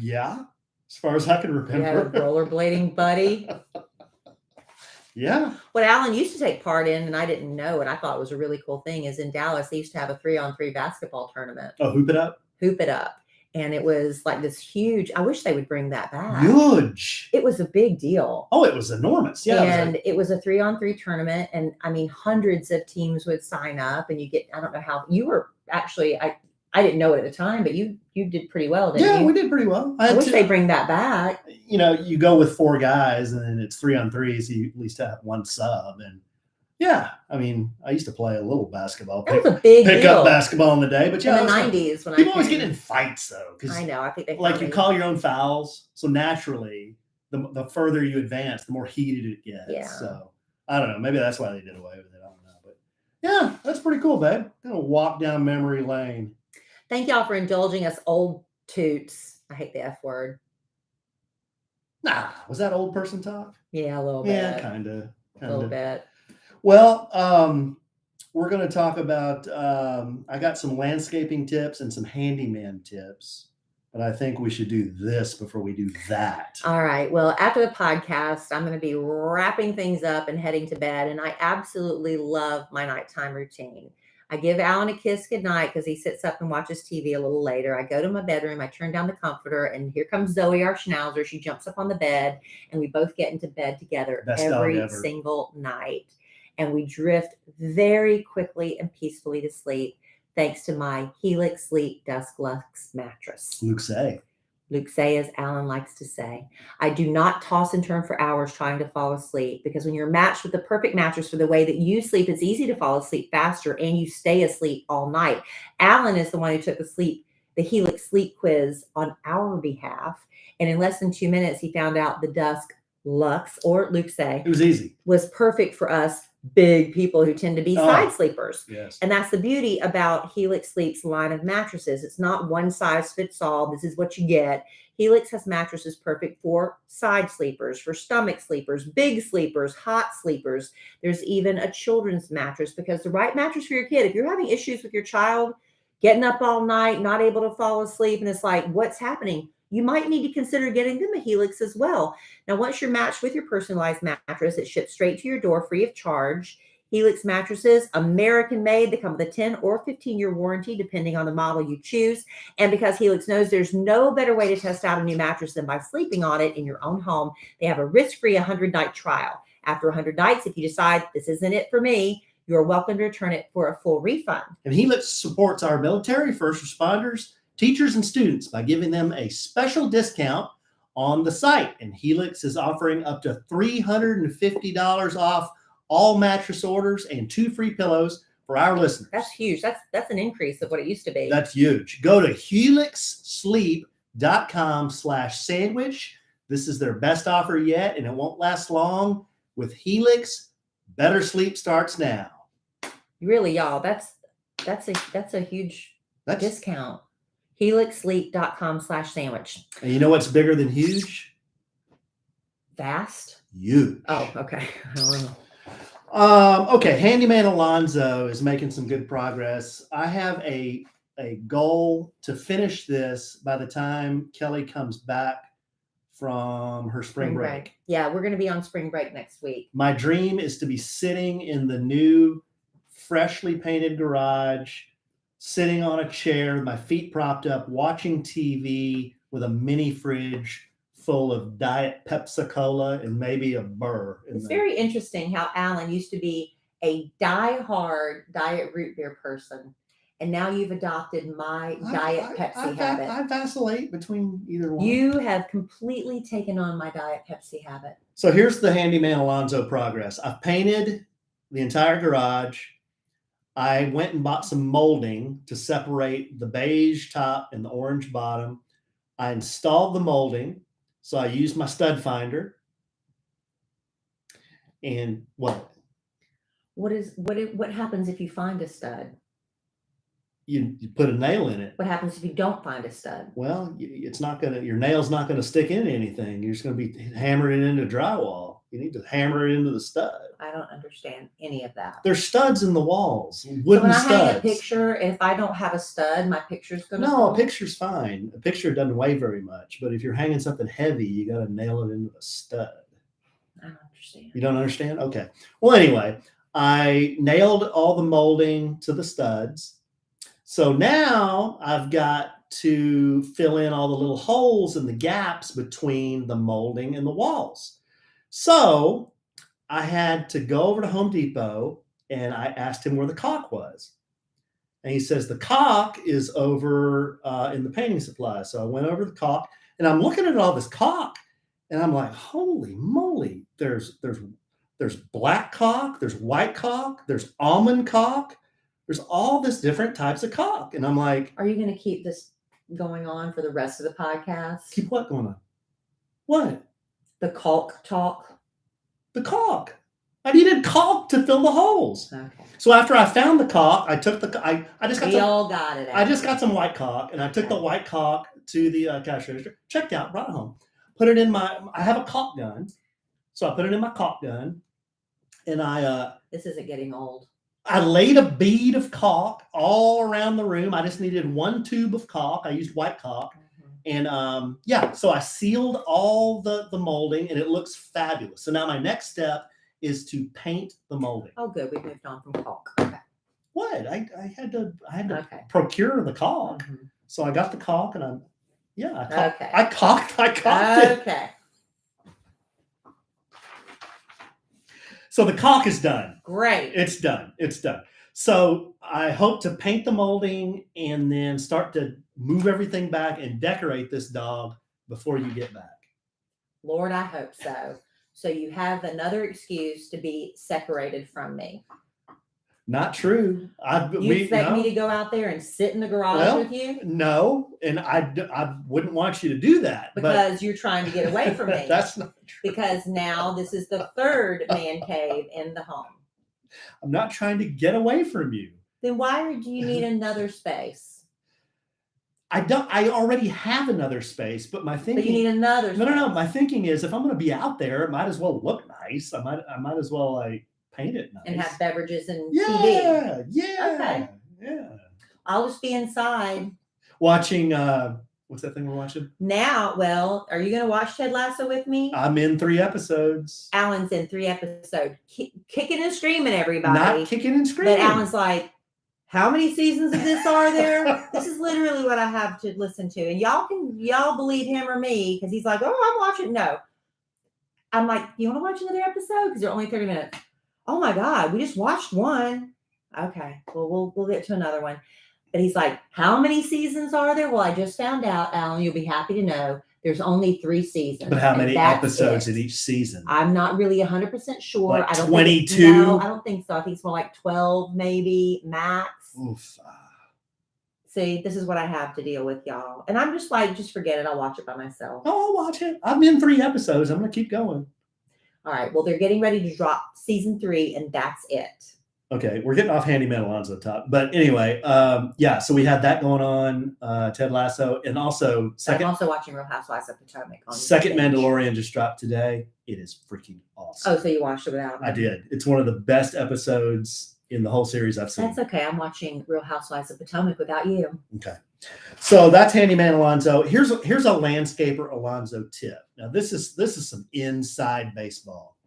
Yeah. As far as I can remember. You had a rollerblading buddy? Yeah. What Alan used to take part in, and I didn't know, and I thought it was a really cool thing, is in Dallas, they used to have a 3-on-3 basketball tournament. Oh, Hoop It Up? Hoop It Up. And it was like this huge, I wish they would bring that back. Huge. It was a big deal. Oh, it was enormous. Yeah. And it was a 3-on-3 tournament. And I mean, hundreds of teams would sign up, and you get, I don't know how, you were actually, I didn't know it at the time, but you did pretty well, didn't you? Yeah, we did pretty well. I wish they bring that back. You know, you go with 4 guys and then it's 3-on-3, so you at least have one sub. And yeah, I mean, I used to play a little basketball. That was a big pick deal. Up basketball in the day. But yeah, in the 90s when people always get in fights though. I know. I think they like you call your own fouls. So naturally, the further you advance, the more heated it gets. Yeah. So I don't know. Maybe that's why they did away with it. I don't know. But yeah, that's pretty cool, babe. Gonna walk down memory lane. Thank y'all for indulging us old toots. I hate the F word. Nah, was that old person talk? Yeah, a little bit. Yeah, kind of. A little bit. Well, we're going to talk about, I got some landscaping tips and some handyman tips, but I think we should do this before we do that. All right. Well, after the podcast, I'm going to be wrapping things up and heading to bed, and I absolutely love my nighttime routine. I give Alan a kiss goodnight because he sits up and watches TV a little later. I go to my bedroom, I turn down the comforter, and here comes Zoe, our schnauzer. She jumps up on the bed, and we both get into bed together every single night. And we drift very quickly and peacefully to sleep thanks to my Helix Sleep Dusk Lux mattress. Luxe, as Alan likes to say. I do not toss and turn for hours trying to fall asleep, because when you're matched with the perfect mattress for the way that you sleep, it's easy to fall asleep faster and you stay asleep all night. Alan is the one who took the Helix Sleep Quiz on our behalf. And in less than 2 minutes, he found out the Dusk Lux, or Luxe, it was easy, was perfect for us big people who tend to be side sleepers. Yes. And that's the beauty about Helix Sleep's line of mattresses. It's not one size fits all. This is what you get. Helix has mattresses perfect for side sleepers, for stomach sleepers, big sleepers, hot sleepers. There's even a children's mattress, because the right mattress for your kid, if you're having issues with your child, getting up all night, not able to fall asleep, and it's like, what's happening? You might need to consider getting them a Helix as well. Now, once you're matched with your personalized mattress, it ships straight to your door free of charge. Helix mattresses, American made. They come with a 10 or 15-year warranty, depending on the model you choose. And because Helix knows there's no better way to test out a new mattress than by sleeping on it in your own home, they have a risk-free 100-night trial. After 100 nights, if you decide this isn't it for me, you're welcome to return it for a full refund. And Helix supports our military, first responders, teachers, and students by giving them a special discount on the site. And Helix is offering up to $350 off all mattress orders and 2 free pillows for our listeners. That's huge. That's an increase of what it used to be. That's huge. Go to helixsleep.com/sandwich. This is their best offer yet, and it won't last long. With Helix, better sleep starts now. Really, y'all, that's a huge discount. helixsleep.com/sandwich. And you know what's bigger than huge? Vast? Huge. Oh, okay. I don't know. Okay, Handyman Alonzo is making some good progress. I have a goal to finish this by the time Kellie comes back from her spring break. Yeah, we're going to be on spring break next week. My dream is to be sitting in the new, freshly painted garage, sitting on a chair, my feet propped up, watching TV with a mini fridge full of Diet Pepsi Cola and maybe a burr. It's very interesting how Alan used to be a die-hard diet root beer person, and now you've adopted my diet Pepsi habit. I vacillate between either one. You have completely taken on my diet Pepsi habit. So here's the handyman Alonzo progress. I've painted the entire garage. I went and bought some molding to separate the beige top and the orange bottom. I installed the molding. So I used my stud finder. And what happens if you find a stud? You put a nail in it. What happens if you don't find a stud? Well, your nail's not gonna stick into anything. You're just gonna be hammering it into drywall. You need to hammer it into the stud. I don't understand any of that. There's studs in the walls, wooden so when I studs. hang a picture, if I don't have a stud, my picture's gonna No, fall? a picture's fine. A picture doesn't weigh very much, but if you're hanging something heavy, you got to nail it into the stud. I don't understand. You don't understand? Okay. Well, anyway, I nailed all the molding to the studs. So now I've got to fill in all the little holes and the gaps between the molding and the walls. So I had to go over to Home Depot and I asked him where the caulk was. And he says, the caulk is over in the painting supply. So I went over the caulk and I'm looking at all this caulk and I'm like, holy moly, there's black caulk, there's white caulk, there's almond caulk. There's all this different types of caulk. And I'm like, are you going to keep this going on for the rest of the podcast? Keep what going on? What? The caulk talk? The caulk. I needed caulk to fill the holes. Okay. So after I found the caulk, I took I just got all got it. I just got some white caulk and I took the white caulk to the cash register, checked out, brought it home, put it in I have a caulk gun. So I put it in my caulk gun and this isn't getting old. I laid a bead of caulk all around the room. I just needed one tube of caulk. I used white caulk. And so I sealed all the molding and it looks fabulous. So now my next step is to paint the molding. Oh, good. We've moved on from caulk. Okay. What? I had to procure the caulk. Mm-hmm. So I got the caulk and I caulked it. Okay. So the caulk is done. Great. It's done. So I hope to paint the molding and then start to move everything back and decorate this dog before you get back. Lord, I hope so. So you have another excuse to be separated from me. Not true. You expect me to go out there and sit in the garage with you? No, and I wouldn't want you to do that. Because you're trying to get away from me. That's not true. Because now this is the third man cave in the home. I'm not trying to get away from you. Then why do you need another space? I already have another space, but my thinking. But you need another space. No. My thinking is if I'm going to be out there, it might as well look nice. I might as well paint it nice. And have beverages and TV. Yeah. Okay. Yeah. I'll just be inside. Watching, what's that thing we're watching? Now, well, are you going to watch Ted Lasso with me? I'm in 3 episodes. Alan's in 3 episodes. Kicking and screaming, everybody. Not kicking and screaming. But Alan's like, how many seasons of this are there? This is literally what I have to listen to. And y'all believe him or me because he's like, oh, I'm watching. No. I'm like, you want to watch another episode? Because they're only 30 minutes. Oh my God, we just watched one. Okay, well, we'll get to another one. But he's like, how many seasons are there? Well, I just found out, Alan, you'll be happy to know there's only 3 seasons. But how many episodes in each season? I'm not really 100% sure. Like I don't 22? No, I don't think so. I think it's more like 12, maybe, max. Oof. See, this is what I have to deal with, y'all. And I'm just like, just forget it. I'll watch it by myself. Oh, I'll watch it. I'm in 3 episodes. I'm going to keep going. All right. Well, they're getting ready to drop season 3, and that's it. Okay. We're getting off Handyman Alonzo top. But anyway, so we had that going on, Ted Lasso. And also, I'm also watching Real Housewives of Potomac. Second Mandalorian just dropped today. It is freaking awesome. Oh, so you watched it without me? I did. It's one of the best episodes in the whole series I've seen. That's okay. I'm watching Real Housewives of Potomac without you. Okay. So that's Handyman Alonzo. Here's a landscaper Alonzo tip. Now this is some inside baseball.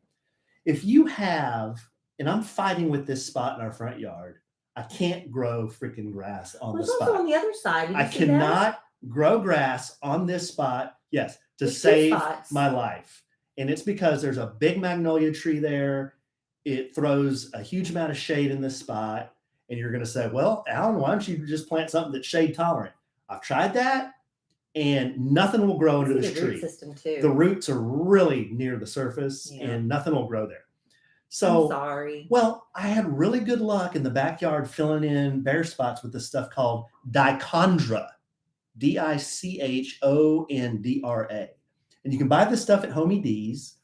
If you have, and I'm fighting with this spot in our front yard, I can't grow freaking grass on the spot. Also on the other side. I cannot grow grass on this spot. Yes, to save my life. And it's because there's a big magnolia tree there. it throws a huge amount of shade in this spot. And you're going to say, well, Alan, why don't you just plant something that's shade tolerant? I've tried that, and nothing will grow into this tree. System too. The roots are really near the surface, and nothing will grow there. So, I'm sorry. Well, I had really good luck in the backyard filling in bare spots with this stuff called dichondra, Dichondra. And you can buy this stuff at Homey D's.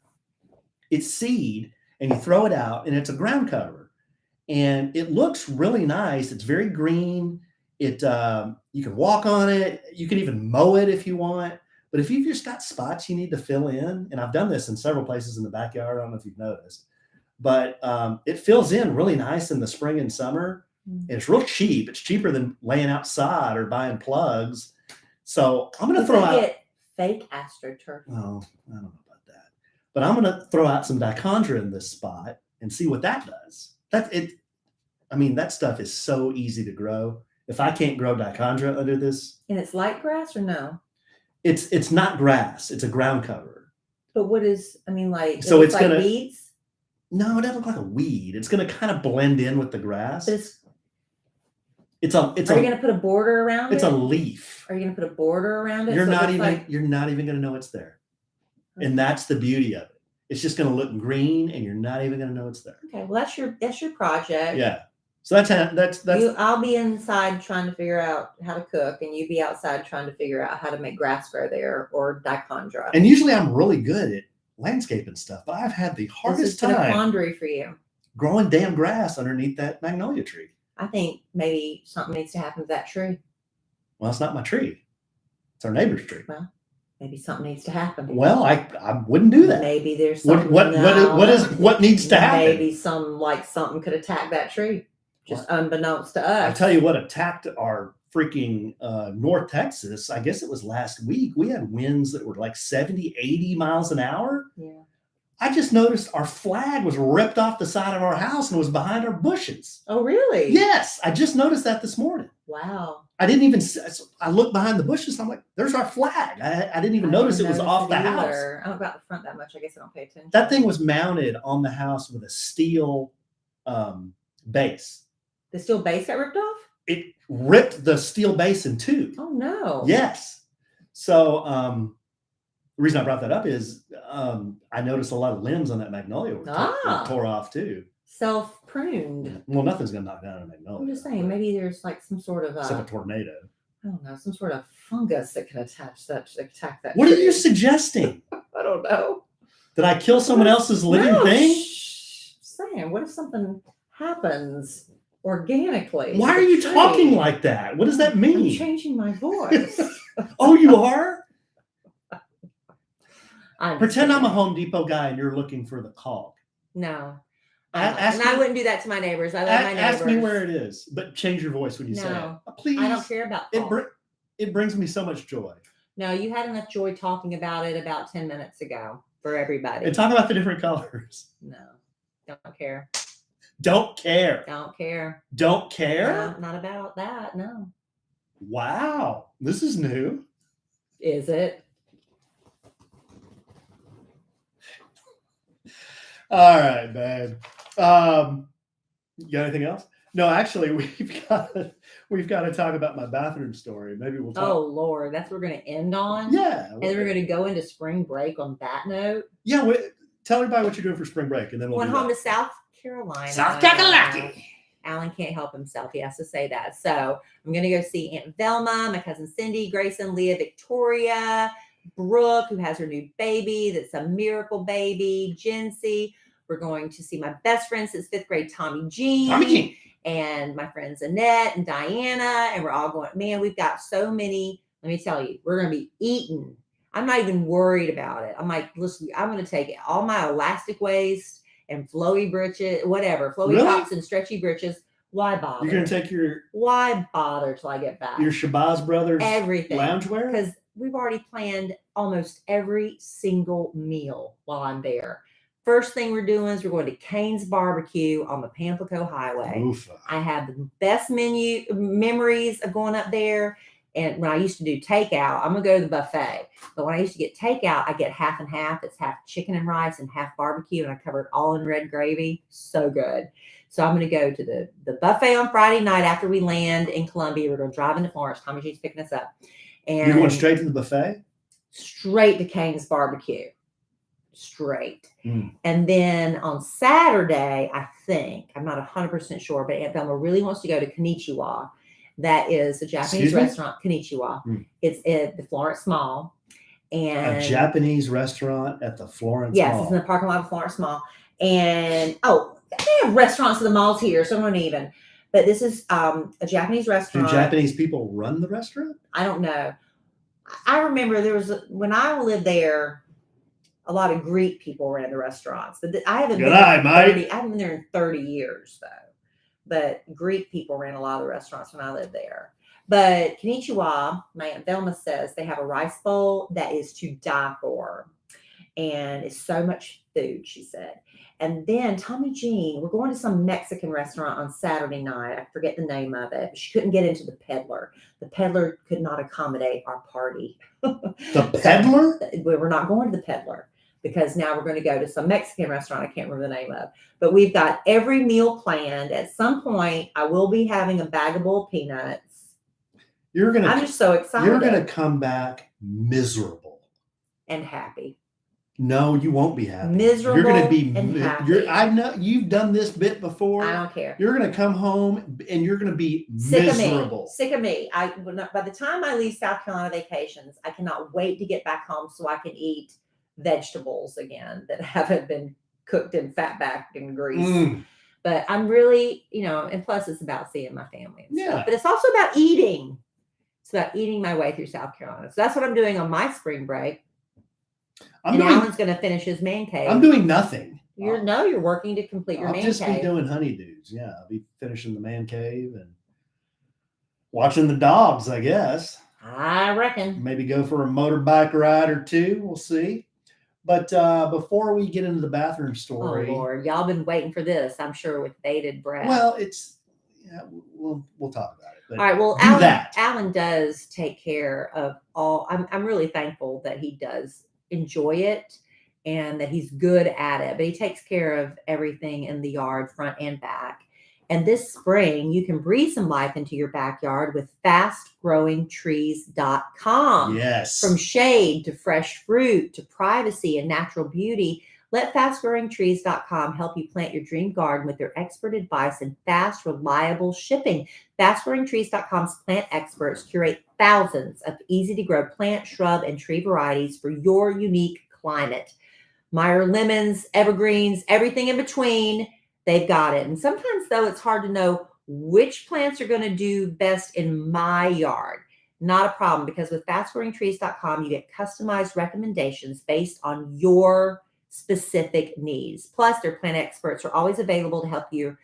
It's seed, and you throw it out, and it's a ground cover. And it looks really nice. It's very green. It you can walk on it. You can even mow it if you want. But if you've just got spots you need to fill in, and I've done this in several places in the backyard, I don't know if you've noticed, but it fills in really nice in the spring and summer. And it's real cheap. It's cheaper than laying outside or buying plugs. So I'm going to throw out fake astroturf. Oh, I don't know about that. But I'm going to throw out some dichondra in this spot and see what that does. That's it. I mean, that stuff is so easy to grow. If I can't grow dichondra under this. And it's light grass or no? It's not grass. It's a ground cover. But what is, I mean, like, so it's like going to. Weeds? No, it doesn't look like a weed. It's going to kind of blend in with the grass. Are you going to put a border around it? It's a leaf. Are you going to put a border around it? You're not even going to know it's there. Okay. And that's the beauty of it. It's just going to look green, and you're not even going to know it's there. Okay, well that's your project. Yeah. So that's. I'll be inside trying to figure out how to cook, and you be outside trying to figure out how to make grass grow there or dichondra. And usually I'm really good at landscaping stuff, but I've had the hardest time. It's been a quandary for you. Growing damn grass underneath that magnolia tree. I think maybe something needs to happen to that tree. Well, it's not my tree. It's our neighbor's tree. Well, maybe something needs to happen. Well, I wouldn't do that. Maybe there's something. What needs to happen? Maybe something could attack that tree, just unbeknownst to us. I tell you what attacked our freaking North Texas. I guess it was last week. We had winds that were like 70, 80 miles an hour. Yeah. I just noticed our flag was ripped off the side of our house and was behind our bushes. Oh, really? Yes. I just noticed that this morning. Wow. I didn't even, I looked behind the bushes. And I'm like, there's our flag. I didn't even notice it was off the house. I don't about the front that much. I guess I don't pay attention. That thing was mounted on the house with a steel base. The steel base got ripped off? It ripped the steel base in two. Oh, no. Yes. So the reason I brought that up is I noticed a lot of limbs on that magnolia were tore off too. Self-pruned. Well, nothing's going to knock down a magnolia. I'm just saying, maybe there's like some sort of except a tornado. I don't know, some sort of fungus that can attack that. What tree. are you suggesting? I don't know. Did I kill someone else's living thing? Saying, what if something happens organically? Why are you talking like that? What does that mean? I'm changing my voice. Oh, you are? Pretend kidding. I'm a Home Depot guy and you're looking for the caulk. No. I wouldn't do that to my neighbors. I love my neighbors. Ask me where it is, but change your voice when you say it. Please. I don't care about it brings me so much joy. No, you had enough joy talking about it about 10 minutes ago for everybody. And talk about the different colors. No, don't care. Don't care. Don't care. Don't care? No, not about that, no. Wow. This is new. Is it? All right, babe. You got anything else? No, actually, we've got to talk about my bathroom story. Maybe we'll talk. Oh Lord, that's what we're going to end on. Yeah, and we're going to go into spring break on that note. Yeah, tell everybody what you're doing for spring break, and then we'll going home to South Carolina. South Carolina. Alan can't help himself. He has to say that. So I'm going to go see Aunt Velma, my cousin Cindy, Grayson, Leah, Victoria, Brooke, who has her new baby. That's a miracle baby. Jency. We're going to see my best friend since 5th grade, Tommy Jean. And my friends Annette and Diana. And we're all going, man, we've got so many. Let me tell you, we're going to be eating. I'm not even worried about it. I'm like, listen, I'm going to take all my elastic waist and flowy britches, whatever, flowy tops and stretchy britches. Why bother? You're going to take why bother till I get back? Your Shabazz Brothers everything loungewear? Because we've already planned almost every single meal while I'm there. First thing we're doing is we're going to Cane's Barbecue on the Pamplico Highway. Oofa. I have the best memories of going up there And when I used to do takeout, I'm gonna go to the buffet. But when I used to get takeout, I get half and half. It's half chicken and rice and half barbecue, and I cover it all in red gravy. So good. So I'm gonna go to the buffet on Friday night after we land in Columbia. We're gonna drive into Florence. Tommy G's picking us up. And You're going straight to the buffet? Straight to Cane's Barbecue. Straight. Mm. And then on Saturday, I think, I'm not 100% sure, but Aunt Velma really wants to go to Konnichiwa. That is a Japanese restaurant, Konnichiwa. Mm. It's at the Florence Mall. And a Japanese restaurant at the Florence yes, Mall. it's in the parking lot of Florence Mall. And they have restaurants at the malls here, so don't even. But this is a Japanese restaurant. Do Japanese people run the restaurant? I don't know. I remember when I lived there, a lot of Greek people ran the restaurants. But I haven't been there in 30 years though. But Greek people ran a lot of the restaurants when I lived there. But Konnichiwa, my Aunt Velma says they have a rice bowl that is to die for. And it's so much food, she said. And then Tommy Jean, we're going to some Mexican restaurant on Saturday night. I forget the name of it. She couldn't get into the Peddler. The Peddler could not accommodate our party. The Peddler? So, we're not going to the Peddler because now we're going to go to some Mexican restaurant I can't remember the name of. But we've got every meal planned. At some point, I will be having a bag of boiled peanuts. I'm just so excited. You're going to come back miserable. And happy. No, you won't be happy. Miserable. You're going to be and happy. I know you've done this bit before. I don't care. You're going to come home and you're going to be miserable. Sick of me. By the time I leave South Carolina vacations, I cannot wait to get back home so I can eat vegetables again that haven't been cooked in fat back and grease. Mm. But I'm really, and plus it's about seeing my family and stuff. Yeah. But it's also about eating. It's about eating my way through South Carolina. So that's what I'm doing on my spring break. Alan's going to finish his man cave. I'm doing nothing. You're working to complete your man cave. I'll just be doing honeydews. Yeah, I'll be finishing the man cave and watching the dogs, I guess. I reckon. Maybe go for a motorbike ride or two. We'll see. But before we get into the bathroom story. Oh, Lord. Y'all been waiting for this, I'm sure, with bated breath. Well, we'll talk about it. But all right. Well, Alan does take care of all. I'm really thankful that he does enjoy it and that he's good at it, but he takes care of everything in the yard, front and back. And this spring, you can breathe some life into your backyard with fastgrowingtrees.com. Yes. From shade to fresh fruit to privacy and natural beauty, let fastgrowingtrees.com help you plant your dream garden with their expert advice and fast, reliable shipping. Fastgrowingtrees.com's plant experts curate thousands of easy-to-grow plant, shrub, and tree varieties for your unique climate. Meyer lemons, evergreens, everything in between, they've got it. And sometimes, though, it's hard to know which plants are going to do best in my yard. Not a problem, because with fastgrowingtrees.com, you get customized recommendations based on your specific needs. Plus, their plant experts are always available to help you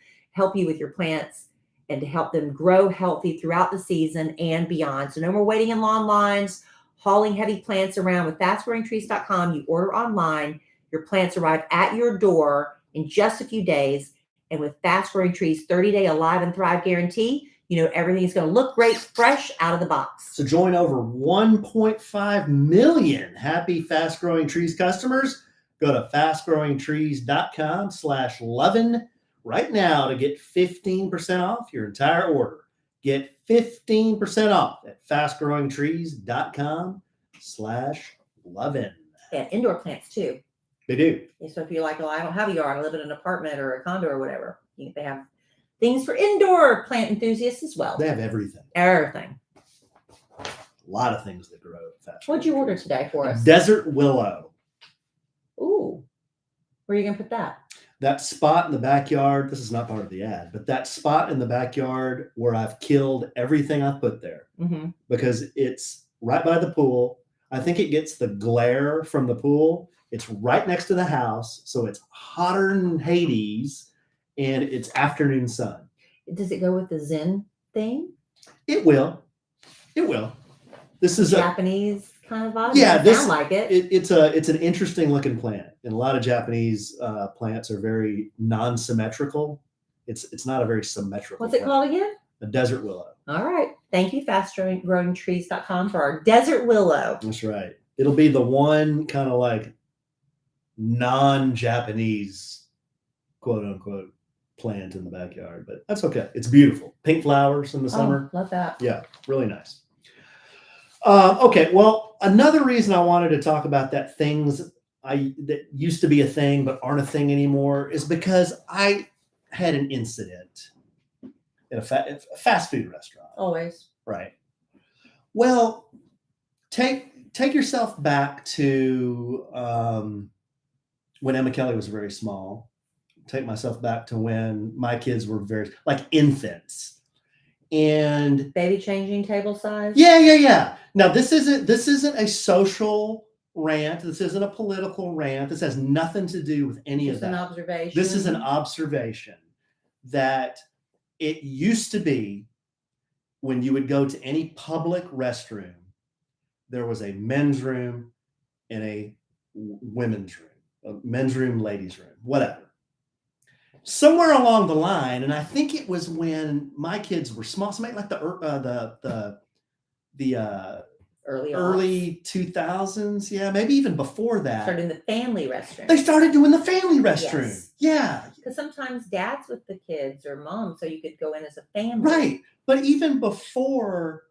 with your plants and to help them grow healthy throughout the season and beyond. So no more waiting in lawn lines, hauling heavy plants around. With fastgrowingtrees.com, you order online, your plants arrive at your door in just a few days. And with Fast Growing Trees 30-day Alive and Thrive guarantee, everything's going to look great, fresh out of the box. So join over 1.5 million happy Fast Growing Trees customers. Go to fastgrowingtrees.com/lovin right now to get 15% off your entire order. Get 15% off at fastgrowingtrees.com/lovin. And indoor plants too. They do. So if you're like, I don't have a yard, I live in an apartment or a condo or whatever, they have things for indoor plant enthusiasts as well. They have everything. Everything. A lot of things that grow fast. What'd you order today for us? Desert willow. Ooh. Where are you going to put that? That spot in the backyard, this is not part of the ad, but that spot in the backyard where I've killed everything I've put there, because it's right by the pool. I think it gets the glare from the pool. It's right next to the house, so it's hotter than Hades, and it's afternoon sun. Does it go with the Zen thing? It will. This is Japanese kind of vibe. Yeah, sound like it. It's an interesting looking plant, and a lot of Japanese plants are very non-symmetrical. It's not a very symmetrical. What's it called again? A desert willow. All right. Thank you, fastgrowingtrees.com, for our desert willow. That's right. It'll be the one kind of like non-Japanese, quote unquote, plant in the backyard, but that's okay. It's beautiful. Pink flowers in the summer. Love that. Yeah, really nice. Okay, well, another reason I wanted to talk about that that used to be a thing but aren't a thing anymore is because I had an incident at a fast food restaurant. Always. Right. Well, take yourself back to when Emma Kellie was very small. Take myself back to when my kids were very like infants. And baby changing table size. Yeah. Now this isn't a social rant. This isn't a political rant. This has nothing to do with any of that. Just an observation. This is an observation that it used to be when you would go to any public restroom, there was a men's room and a women's room, a men's room, ladies' room, whatever. Somewhere along the line, and I think it was when my kids were small, something like the early 2000s, yeah, maybe even before that. Started in the family restroom. They started doing the family restroom. Yes. Yeah. Because sometimes dad's with the kids or mom, so you could go in as a family. Right. But even before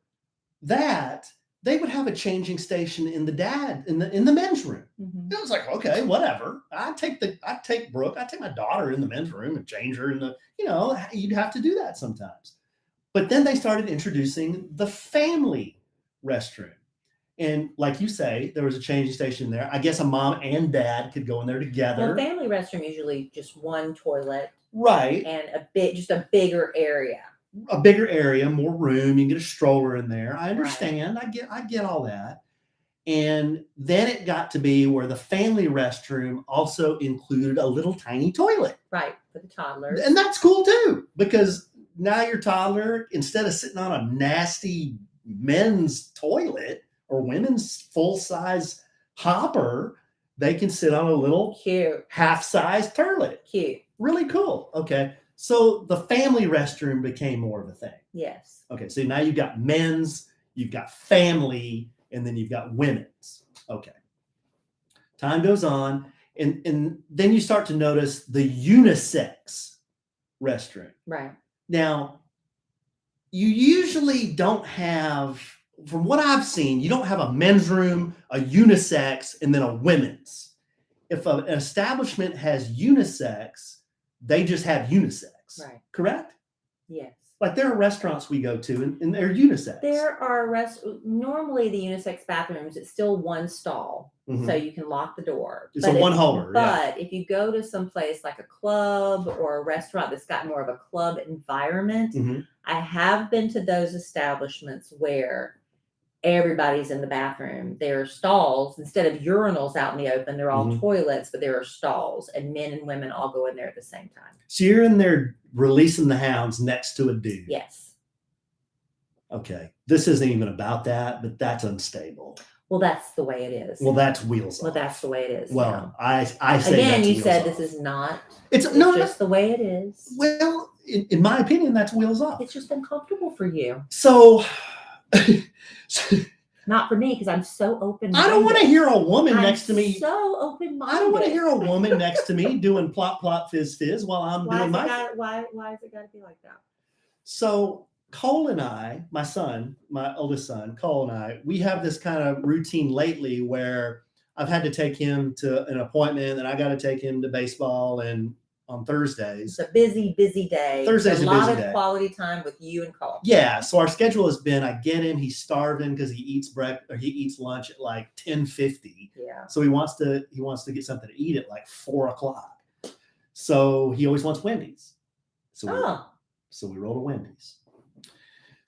that, they would have a changing station in the men's room. Mm-hmm. It was like, okay, whatever. I take my daughter in the men's room and change her in the, you'd have to do that sometimes. But then they started introducing the family restroom. And like you say, there was a changing station there. I guess a mom and dad could go in there together. Well, family restroom usually just one toilet. Right. And just a bigger area. A bigger area, more room. You can get a stroller in there. I understand. Right. I get all that. And then it got to be where the family restroom also included a little tiny toilet. Right, for the toddlers. And that's cool too, because now your toddler, instead of sitting on a nasty men's toilet or women's full-size hopper, they can sit on a little cute half-size toilet. Cute. Really cool. Okay. So the family restroom became more of a thing. Yes. Okay. So now you've got men's, you've got family, and then you've got women's. Okay. Time goes on, and then you start to notice the unisex restroom. Right. Now, you usually don't have, from what I've seen, you don't have a men's room, a unisex, and then a women's. If an establishment has unisex, they just have unisex. Right. Correct? Yes. Like there are restaurants we go to and they're unisex. There are normally the unisex bathrooms, it's still one stall. Mm-hmm. So you can lock the door. It's a one-holder. But if you go to some place like a club or a restaurant that's got more of a club environment, mm-hmm. I have been to those establishments where everybody's in the bathroom. There are stalls. Instead of urinals out in the open, they're all mm-hmm. toilets, but there are stalls, and men and women all go in there at the same time. So you're in there releasing the hounds next to a dude. Yes. Okay. This isn't even about that, but that's unstable. Well, that's the way it is. Well, that's wheels off. Well, that's the way it is. Well, now. I say again, that's you said off. This is not. It's just the way it is. Well, in my opinion, that's wheels off. It's just uncomfortable for you. So not for me, because I'm so open-minded. I don't want to hear a woman next to me. So open-minded. I don't want to hear a woman next to me doing plop, plop, fizz, fizz while I'm doing my thing. Why has it got to be like that? So Cole and I, my son, my oldest son, Cole and I, we have this kind of routine lately where I've had to take him to an appointment and I got to take him to baseball and on Thursdays. It's a busy, busy day. Thursday's a busy day. A lot of quality time with you and Cole. Yeah. So our schedule has been, I get him, he's starving because he eats lunch at like 10:50. Yeah. So he wants to get something to eat at like 4:00. So he always wants Wendy's. So we roll to Wendy's.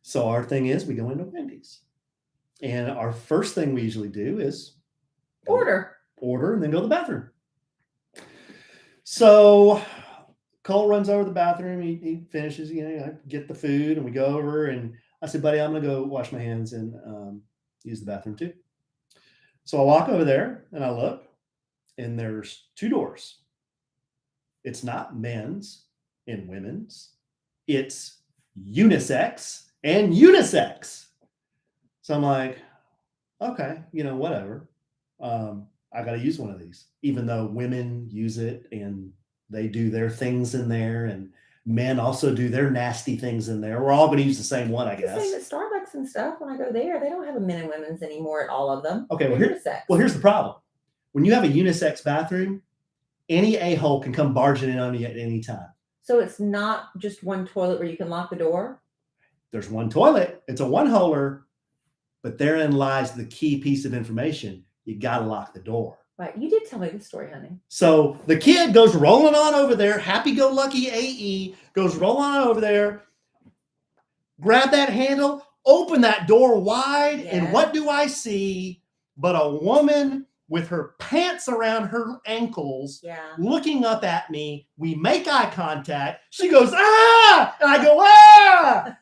So our thing is we go into Wendy's. And our first thing we usually do is order and then go to the bathroom. So Cole runs over to the bathroom. He finishes, I get the food and we go over and I said, buddy, I'm going to go wash my hands and use the bathroom too. So I walk over there and I look and there's 2 doors. It's not men's and women's. It's unisex and unisex. So I'm like, okay, whatever. I got to use one of these, even though women use it and they do their things in there, and men also do their nasty things in there. We're all going to use the same one, I The same guess. at Starbucks and stuff. When I go there, they don't have a men and women's anymore at all of them. Okay, They're unisex. here's the problem. When you have a unisex bathroom, any a-hole can come barging in on you at any time. So it's not just one toilet where you can lock the door? There's one toilet. It's a one-holer, but therein lies the key piece of information. You got to lock the door. Right. You did tell me this story, honey. So the kid goes rolling on over there, happy-go-lucky AE, goes rolling on over there, grab that handle, open that door wide, and what do I see but a woman with her pants around her ankles, looking up at me. We make eye contact. She goes, ah! And I go, ah!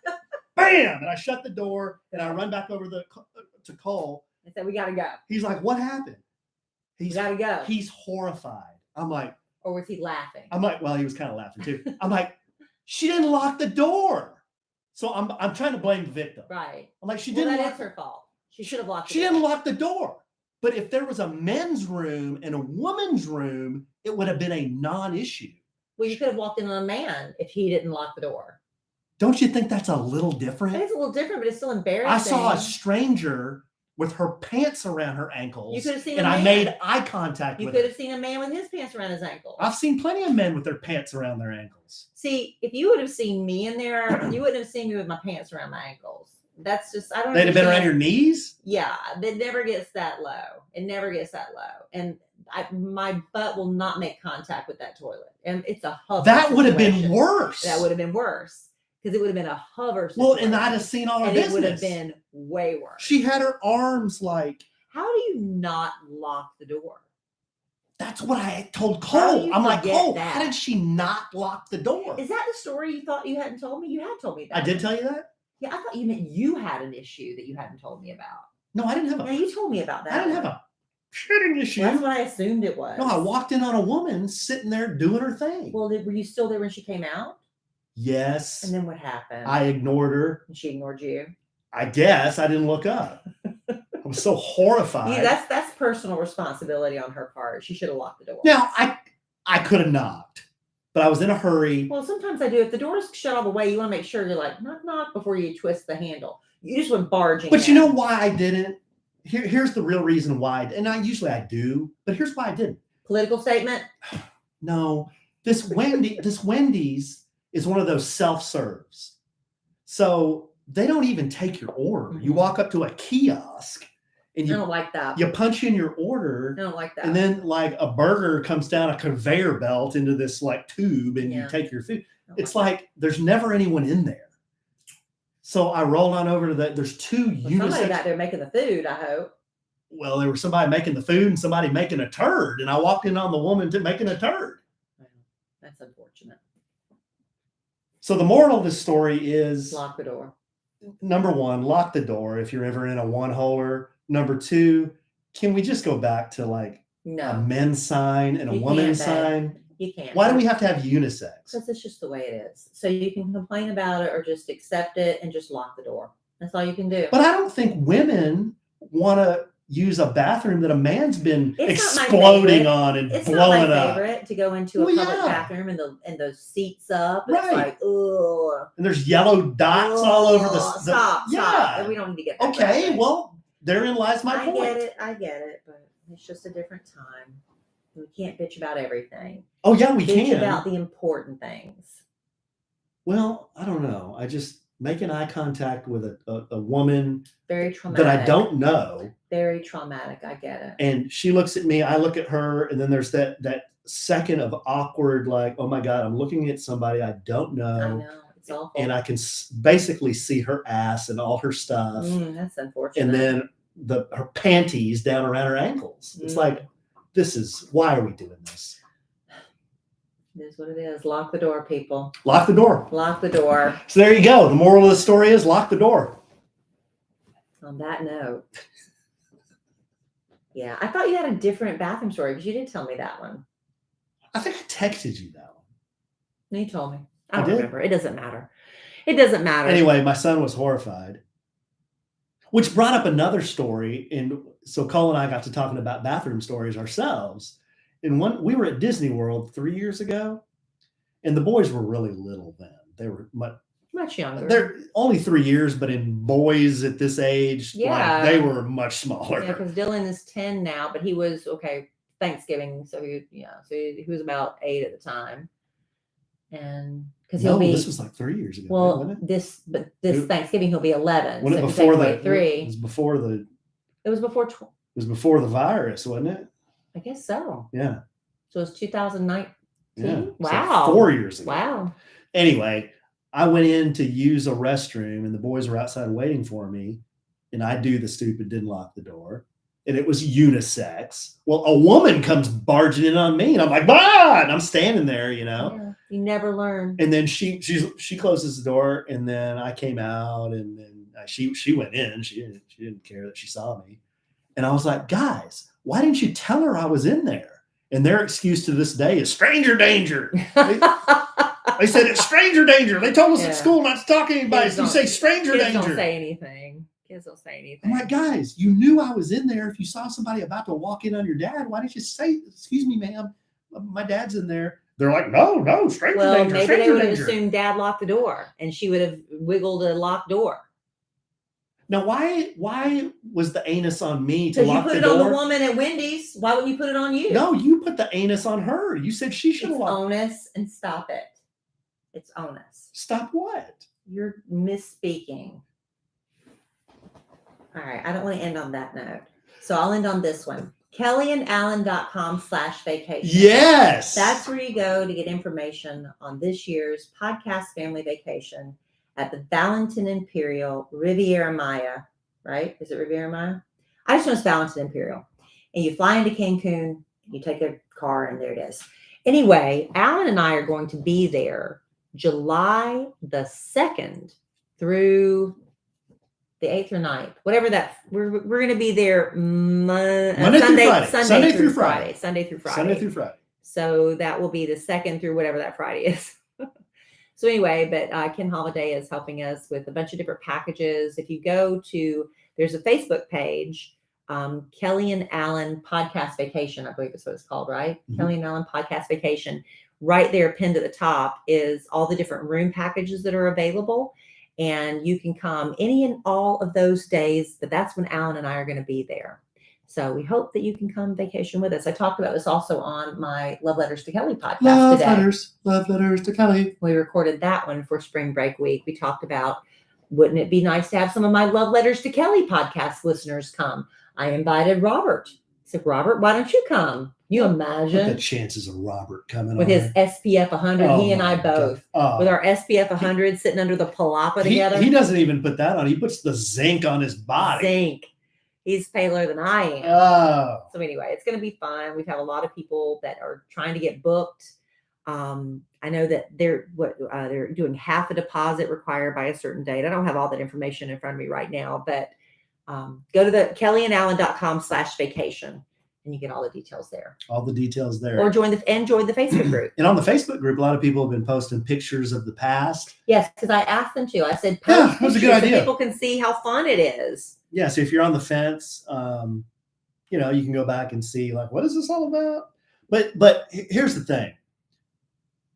Bam! And I shut the door, and I run back over to Cole. I said, we got to go. He's like, what happened? We got to go. He's horrified. I'm like. Or was he laughing? I'm like, well, he was kind of laughing too. I'm like, she didn't lock the door. So I'm trying to blame the victim. Right. I'm like, she didn't. That is her fault. She should have locked the door. She didn't lock the door. But if there was a men's room and a woman's room, it would have been a non-issue. Well, you could have walked in on a man if he didn't lock the door. Don't you think that's a little different? It's a little different, but it's still embarrassing. I saw a stranger with her pants around her ankles. You could have seen and a man. I made eye contact with her. You could have seen a man with his pants around his ankles. I've seen plenty of men with their pants around their ankles. See, if you would have seen me in there, you wouldn't have seen me with my pants around my ankles. That's just, I don't know. They'd have been around your knees? Yeah, it never gets that low. It never gets that low. And my butt will not make contact with that toilet. And it's a hover. That would have been worse. That would have been worse. Because it would have been a hover situation. Well, and I'd have seen all her business. It would have been way worse. She had her arms like. How do you not lock the door? That's what I told Cole. I'm like, Cole, how did she not lock the door? Is that the story you thought you hadn't told me? You had told me that. I did tell you that? Yeah, I thought you meant you had an issue that you hadn't told me about. No, I didn't have Yeah, you told me about that. I didn't have a shitting issue. Well, that's what I assumed it was. No, I walked in on a woman sitting there doing her thing. Well, were you still there when she came out? Yes. And then what happened? I ignored her. And she ignored you? I guess I didn't look up. I was so horrified. Yeah, that's personal responsibility on her part. She should have locked the door. Now, I could have knocked, but I was in a hurry. Well, sometimes I do. If the door's shut all the way, you want to make sure you're like, knock, knock, before you twist the handle. You just went barging. But you know why I didn't? Here's the real reason why. And I do, but here's why I didn't. Political statement? No. This Wendy's is one of those self-serves. So they don't even take your order. Mm-hmm. You walk up to a kiosk and I don't like that. You punch in your order. I don't like that. And then like a burger comes down a conveyor belt into this like tube and you take your food. It's like there's never anyone in there. So I rolled on over to that. There's two unisex. Somebody out there making the food, I hope. Well, there was somebody making the food and somebody making a turd. And I walked in on the woman making a turd. That's unfortunate. So the moral of this story is lock the door. Number one, lock the door if you're ever in a one-holer. Number two, can we just go back to like a men's sign and a woman's sign? You can't. Why do we have to have unisex? Because it's just the way it is. So you can complain about it or just accept it and just lock the door. That's all you can do. But I don't think women want to use a bathroom that a man's been exploding on and it's blowing not my up. Favorite to go into a public bathroom and those seats up. Right. It's like, ugh. And there's yellow dots all over the stop. And we don't need to get that. Okay, well, therein lies my point. I get it, but it's just a different time. We can't bitch about everything. Oh yeah, we can. Bitch about the important things. Well, I don't know. I just making eye contact with a woman very traumatic that I don't know. Very traumatic. I get it. And she looks at me, I look at her, and then there's that second of awkward, like, oh my God, I'm looking at somebody I don't know. I know. It's awful. And I can basically see her ass and all her stuff. That's unfortunate. And then her panties down around her ankles. It's like, why are we doing this? It is what it is. Lock the door, people. Lock the door. Lock the door. So there you go. The moral of the story is lock the door. On that note. Yeah, I thought you had a different bathroom story because you did tell me that one. I think I texted you that one. No, you told me. I don't remember. It doesn't matter. It doesn't matter. Anyway, my son was horrified, which brought up another story. And so Cole and I got to talking about bathroom stories ourselves. And we were at Disney World 3 years ago, and the boys were really little then. They were much younger. They're only 3 years, but in boys at this age, Yeah, like, they were much smaller. Yeah, because Dylan is 10 now, but he was Thanksgiving, so he was about 8 at the time, and because this was like 3 years ago. Well, wasn't it? this Thanksgiving he'll be 11. When so it before the 3, it was before the it was before. It was before the virus, wasn't it? I guess so. Yeah. So it's 2019. Yeah. Wow. So 4 years ago. Wow. Anyway, I went in to use a restroom, and the boys were outside waiting for me, and I do the stupid, didn't lock the door, and it was unisex. Well, a woman comes barging in on me, and I'm like, "Bah!" And I'm standing there, Yeah, you never learn. And then she closes the door, and then I came out, and then she went in. She didn't care that she saw me, and I was like, "Guys, why didn't you tell her I was in there?" And their excuse to this day is stranger danger. They said it's stranger danger. They told us at school not to talk to anybody. So you say stranger danger. Kids don't say anything. I'm like, guys, you knew I was in there. If you saw somebody about to walk in on your dad, why didn't you say, "Excuse me, ma'am, my dad's in there"? They're like, no, stranger danger. Maybe stranger they would have danger. assumed Dad locked the door, and she would have wiggled a locked door. Now, why was the anus on me to lock the door? Because you put it on the woman at Wendy's. Why wouldn't you put it on you? No, you put the anus on her. You said she should have locked. Onus, and stop it. It's onus. Stop what? You're misspeaking. All right. I don't want to end on that note. So I'll end on this one. KellieandAlan.com/vacation. Yes. That's where you go to get information on this year's podcast family vacation at the Valentin Imperial Riviera Maya, right? Is it Riviera Maya? I just know it's Valentin Imperial. And you fly into Cancun, you take a car, and there it is. Anyway, Alan and I are going to be there July the 2nd through the 8th or 9th, whatever that, we're going to be there Sunday through Friday. So that will be the 2nd through whatever that Friday is. So anyway, but Ken Holiday is helping us with a bunch of different packages. If you go to, there's a Facebook page, Kellie and Alan Podcast Vacation, I believe that's what it's called, right? Mm-hmm. Kellie and Alan Podcast Vacation. Right there, pinned at the top, is all the different room packages that are available. And you can come any and all of those days, but that's when Alan and I are going to be there. So we hope that you can come vacation with us. I talked about this also on my Love Letters to Kellie podcast today. Love Letters to Kellie. We recorded that one for spring break week. We talked about, wouldn't it be nice to have some of my Love Letters to Kellie podcast listeners come? I invited Robert. I said, Robert, why don't you come? You imagine? What the chances of Robert coming with his SPF 100? He and I both. With our SPF 100 sitting under the palapa together. He doesn't even put that on. He puts the zinc on his body. Zinc. He's paler than I am. Oh. So anyway, it's going to be fun. We've had a lot of people that are trying to get booked. I know that they're doing half a deposit required by a certain date. I don't have all that information in front of me right now, but go to the KellieandAlan.com/vacation and you get all the details there. All the details there. Or join the Facebook group. And on the Facebook group, a lot of people have been posting pictures of the past. Yes, because I asked them to. I said, post that was a good idea. So people can see how fun it is. Yeah, so if you're on the fence, you can go back and see, like, what is this all about? But here's the thing.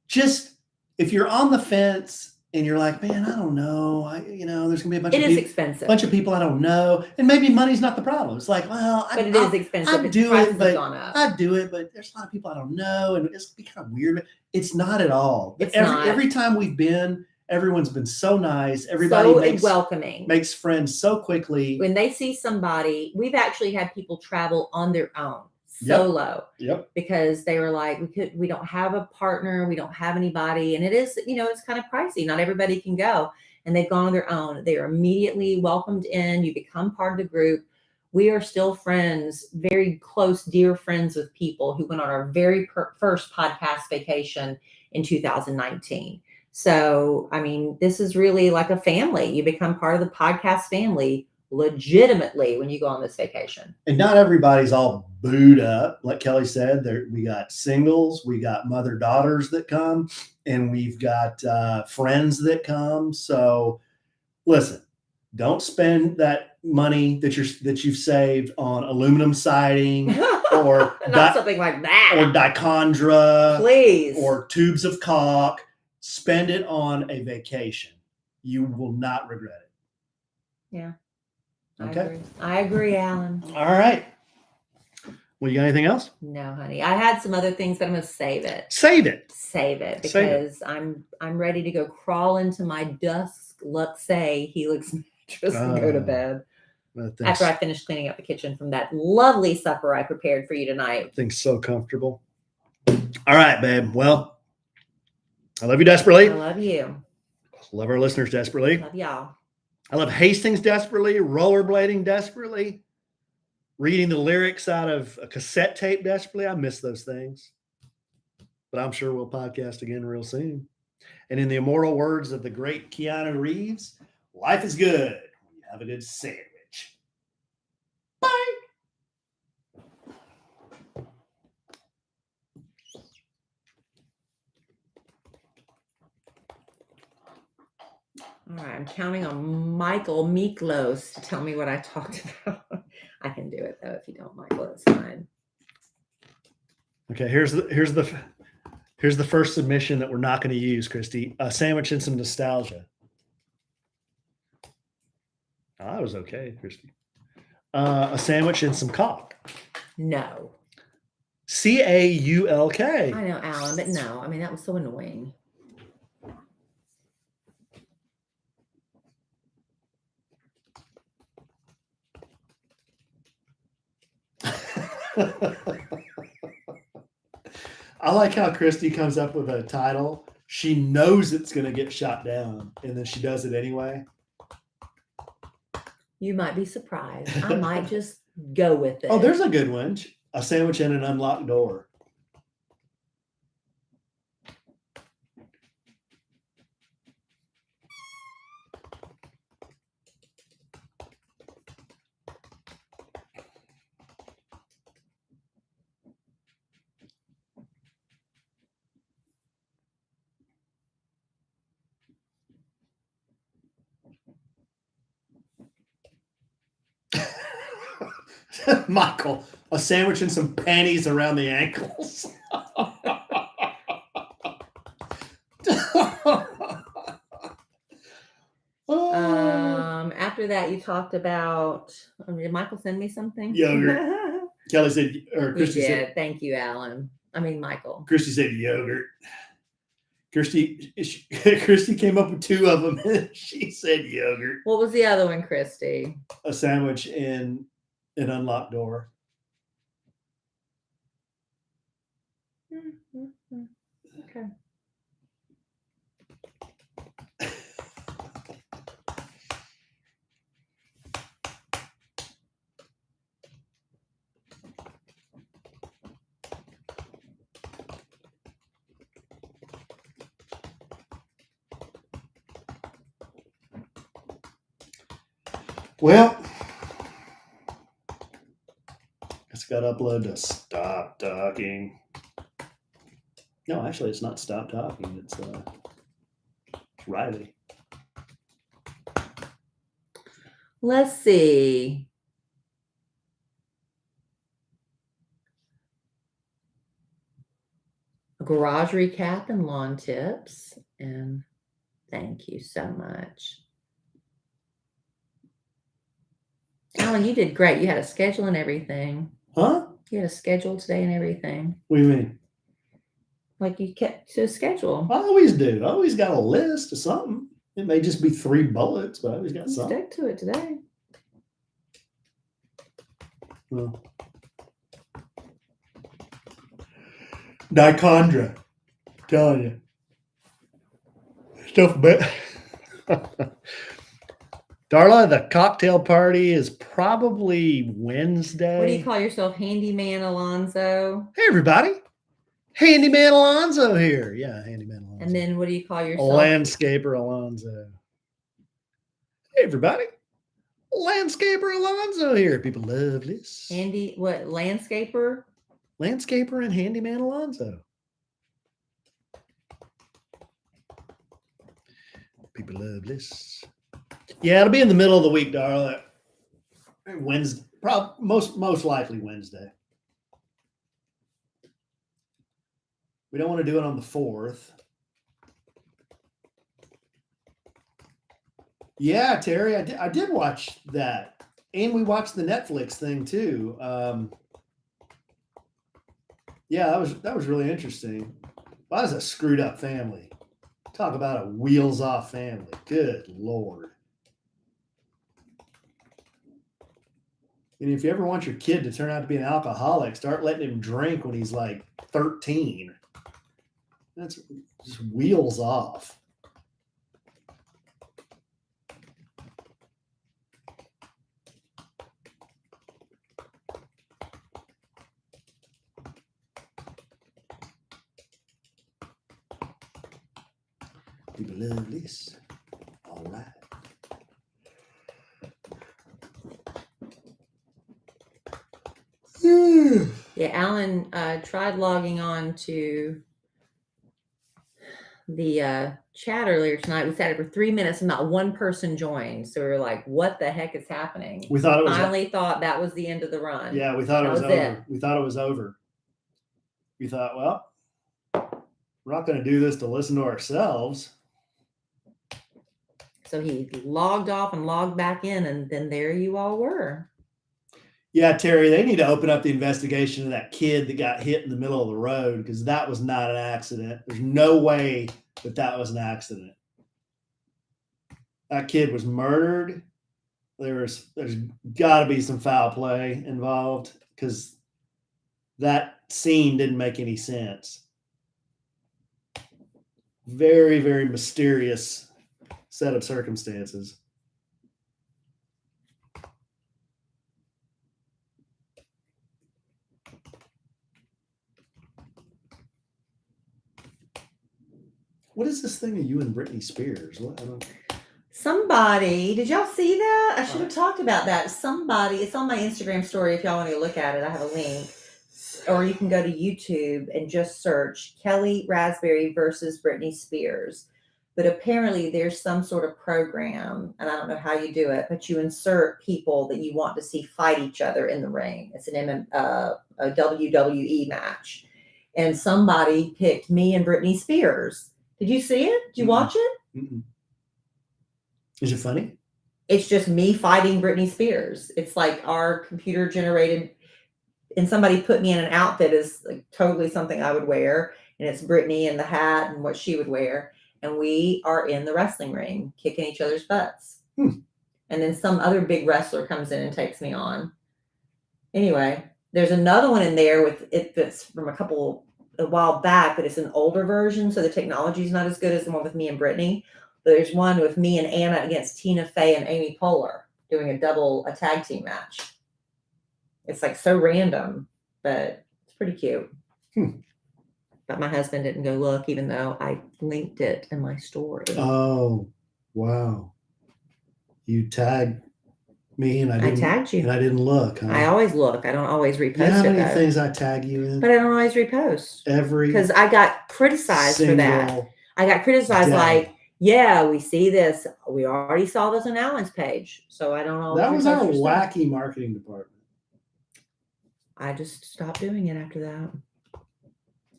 Just if you're on the fence and you're like, man, I don't know, there's gonna be a bunch of people. It is expensive. Bunch of people I don't know, and maybe money's not the problem. It's like, well, but it is expensive. I'd do it, but there's a lot of people I don't know, and it's be kind of weird. It's not at all. Every time we've been, everyone's been so nice. Everybody welcoming, makes friends so quickly. When they see somebody, we've actually had people travel on their own, solo. Yep. Because they were like, we don't have a partner, we don't have anybody, and it is, it's kind of pricey. Not everybody can go, and they've gone on their own. They are immediately welcomed in. You become part of the group. We are still friends, very close, dear friends with people who went on our very first podcast vacation in 2019. So, I mean, this is really like a family. You become part of the podcast family legitimately when you go on this vacation. And not everybody's all booed up. Like Kelly said, there we got singles, we got mother-daughters that come, and we've got friends that come. So listen, don't spend that money that you've saved on aluminum siding or not something like that, or dichondra, please, or tubes of caulk. Spend it on a vacation. You will not regret it. Yeah. Okay. I agree, Alan. All right. Well, you got anything else? No, honey. I had some other things, but I'm going to save it. Save it. Save it because I'm ready to go crawl into my dusk Luxay Helix mattress and go to bed. After I finish cleaning up the kitchen from that lovely supper I prepared for you tonight. That thing's so comfortable. All right, babe. Well, I love you desperately. I love you. Love our listeners desperately. Love y'all. I love Hastings desperately, rollerblading desperately, reading the lyrics out of a cassette tape desperately. I miss those things. But I'm sure we'll podcast again real soon. And in the immortal words of the great Keanu Reeves, life is good when you have a good sandwich. Bye. All right, I'm counting on Michael Miklos to tell me what I talked about. I can do it though if you don't, Michael. It's fine. Okay, here's the first submission that we're not going to use, Christy. A sandwich and some nostalgia. Oh, that was okay, Christy. A sandwich and some caulk. No. CAULK. I know, Alan, but no. I mean, that was so annoying. I like how Christy comes up with a title. She knows it's going to get shot down, and then she does it anyway. You might be surprised. I might just go with it. Oh, there's a good one. A sandwich and an unlocked door. Michael, a sandwich and some panties around the ankles. After that, you talked about. Did Michael send me something? Yogurt. Kelly said, or Christy said. Thank you, Alan. I mean, Michael. Christy said yogurt. Christy came up with two of them. She said yogurt. What was the other one, Christy? A sandwich and an unlocked door. Okay. Well, it's got to upload to stop talking. No, actually, it's not stop talking. It's Riley. Let's see. A garage recap and lawn tips. And thank you so much. Alan, you did great. You had a schedule and everything. Huh? You had a schedule today and everything. What do you mean? Like you kept to a schedule. I always do. I always got a list of something. It may just be 3 bullets, but I always got something. Stick to it today. Well, dichondra. Telling you. Stuff bit. Darla, the cocktail party is probably Wednesday. What do you call yourself? Handyman Alonzo? Hey, everybody. Handyman Alonzo here. Yeah, Handyman Alonzo. And then what do you call yourself? Landscaper Alonzo. Hey, everybody. Landscaper Alonzo here. People love this. Andy, what, landscaper? Landscaper and handyman Alonzo. People love this. Yeah, it'll be in the middle of the week, darling. Wednesday, probably most likely Wednesday. We don't want to do it on the 4th. Yeah, Terry, I did watch that, and we watched the Netflix thing too. Yeah, that was really interesting. Well, that was a screwed up family. Talk about a wheels off family. Good Lord. And if you ever want your kid to turn out to be an alcoholic, start letting him drink when he's like 13. That's just wheels off. People love this. All right. Yeah, Alan tried logging on to the chat earlier tonight. We sat for 3 minutes and not one person joined. So we were like, what the heck is happening? We thought it was finally thought that was the end of the run. Yeah, we thought it was over. It. We thought it was over. We thought, well, we're not going to do this to listen to ourselves. So he logged off and logged back in, and then there you all were. Yeah, Terry, they need to open up the investigation of that kid that got hit in the middle of the road, because that was not an accident. There's no way that was an accident. That kid was murdered. There's got to be some foul play involved, because that scene didn't make any sense. Very, very mysterious set of circumstances. What is this thing of you and Britney Spears? Somebody, did y'all see that? I should have talked about that. Somebody, it's on my Instagram story if y'all want to look at it. I have a link. Or you can go to YouTube and just search Kellie Rasberry versus Britney Spears. But apparently there's some sort of program, and I don't know how you do it, but you insert people that you want to see fight each other in the ring. It's a WWE match. And somebody picked me and Britney Spears. Did you see it? Did you watch it? Mm-mm. Is it funny? It's just me fighting Britney Spears. It's like our computer generated, and somebody put me in an outfit as like totally something I would wear. And it's Britney and the hat and what she would wear. And we are in the wrestling ring kicking each other's butts. And then some other big wrestler comes in and takes me on. Anyway, there's another one in there with it that's from a while back, but it's an older version. So the technology is not as good as the one with me and Britney. There's one with me and Anna against Tina Fey and Amy Poehler doing a tag team match. It's like so random, but it's pretty cute. But my husband didn't go look, even though I linked it in my story. Oh, wow. You tagged me and I tagged you. And I didn't look. Huh? I always look. I don't always repost you know how it. many things I tag you in? But I don't always repost. Because I got criticized for that. I got criticized like, yeah, we see this. We already saw this on Alan's page. So I don't always. That was our wacky marketing department. I just stopped doing it after that.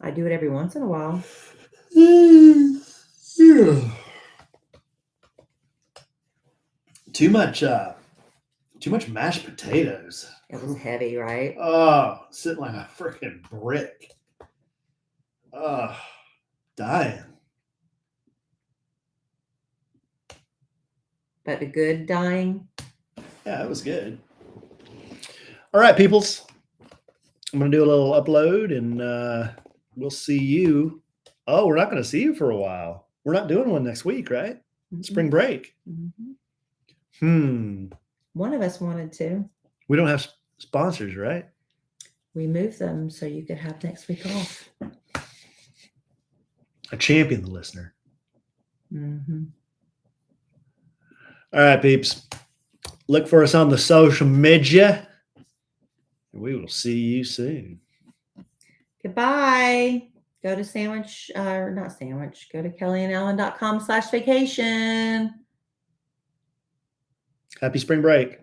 I do it every once in a while. Yeah. Too much mashed potatoes. It was heavy, right? Oh, sitting like a freaking brick. Oh, dying. But the good dying. Yeah, it was good. All right, peoples. I'm going to do a little upload, and we'll see you. Oh, we're not going to see you for a while. We're not doing one next week, right? Mm-hmm. Spring break. Mm-hmm. One of us wanted to. We don't have sponsors, right? We moved them so you could have next week off. I champion the listener. Mm-hmm. All right, peeps. Look for us on the social media. We will see you soon. Goodbye. Go to go to kellyandalan.com/vacation. Happy spring break.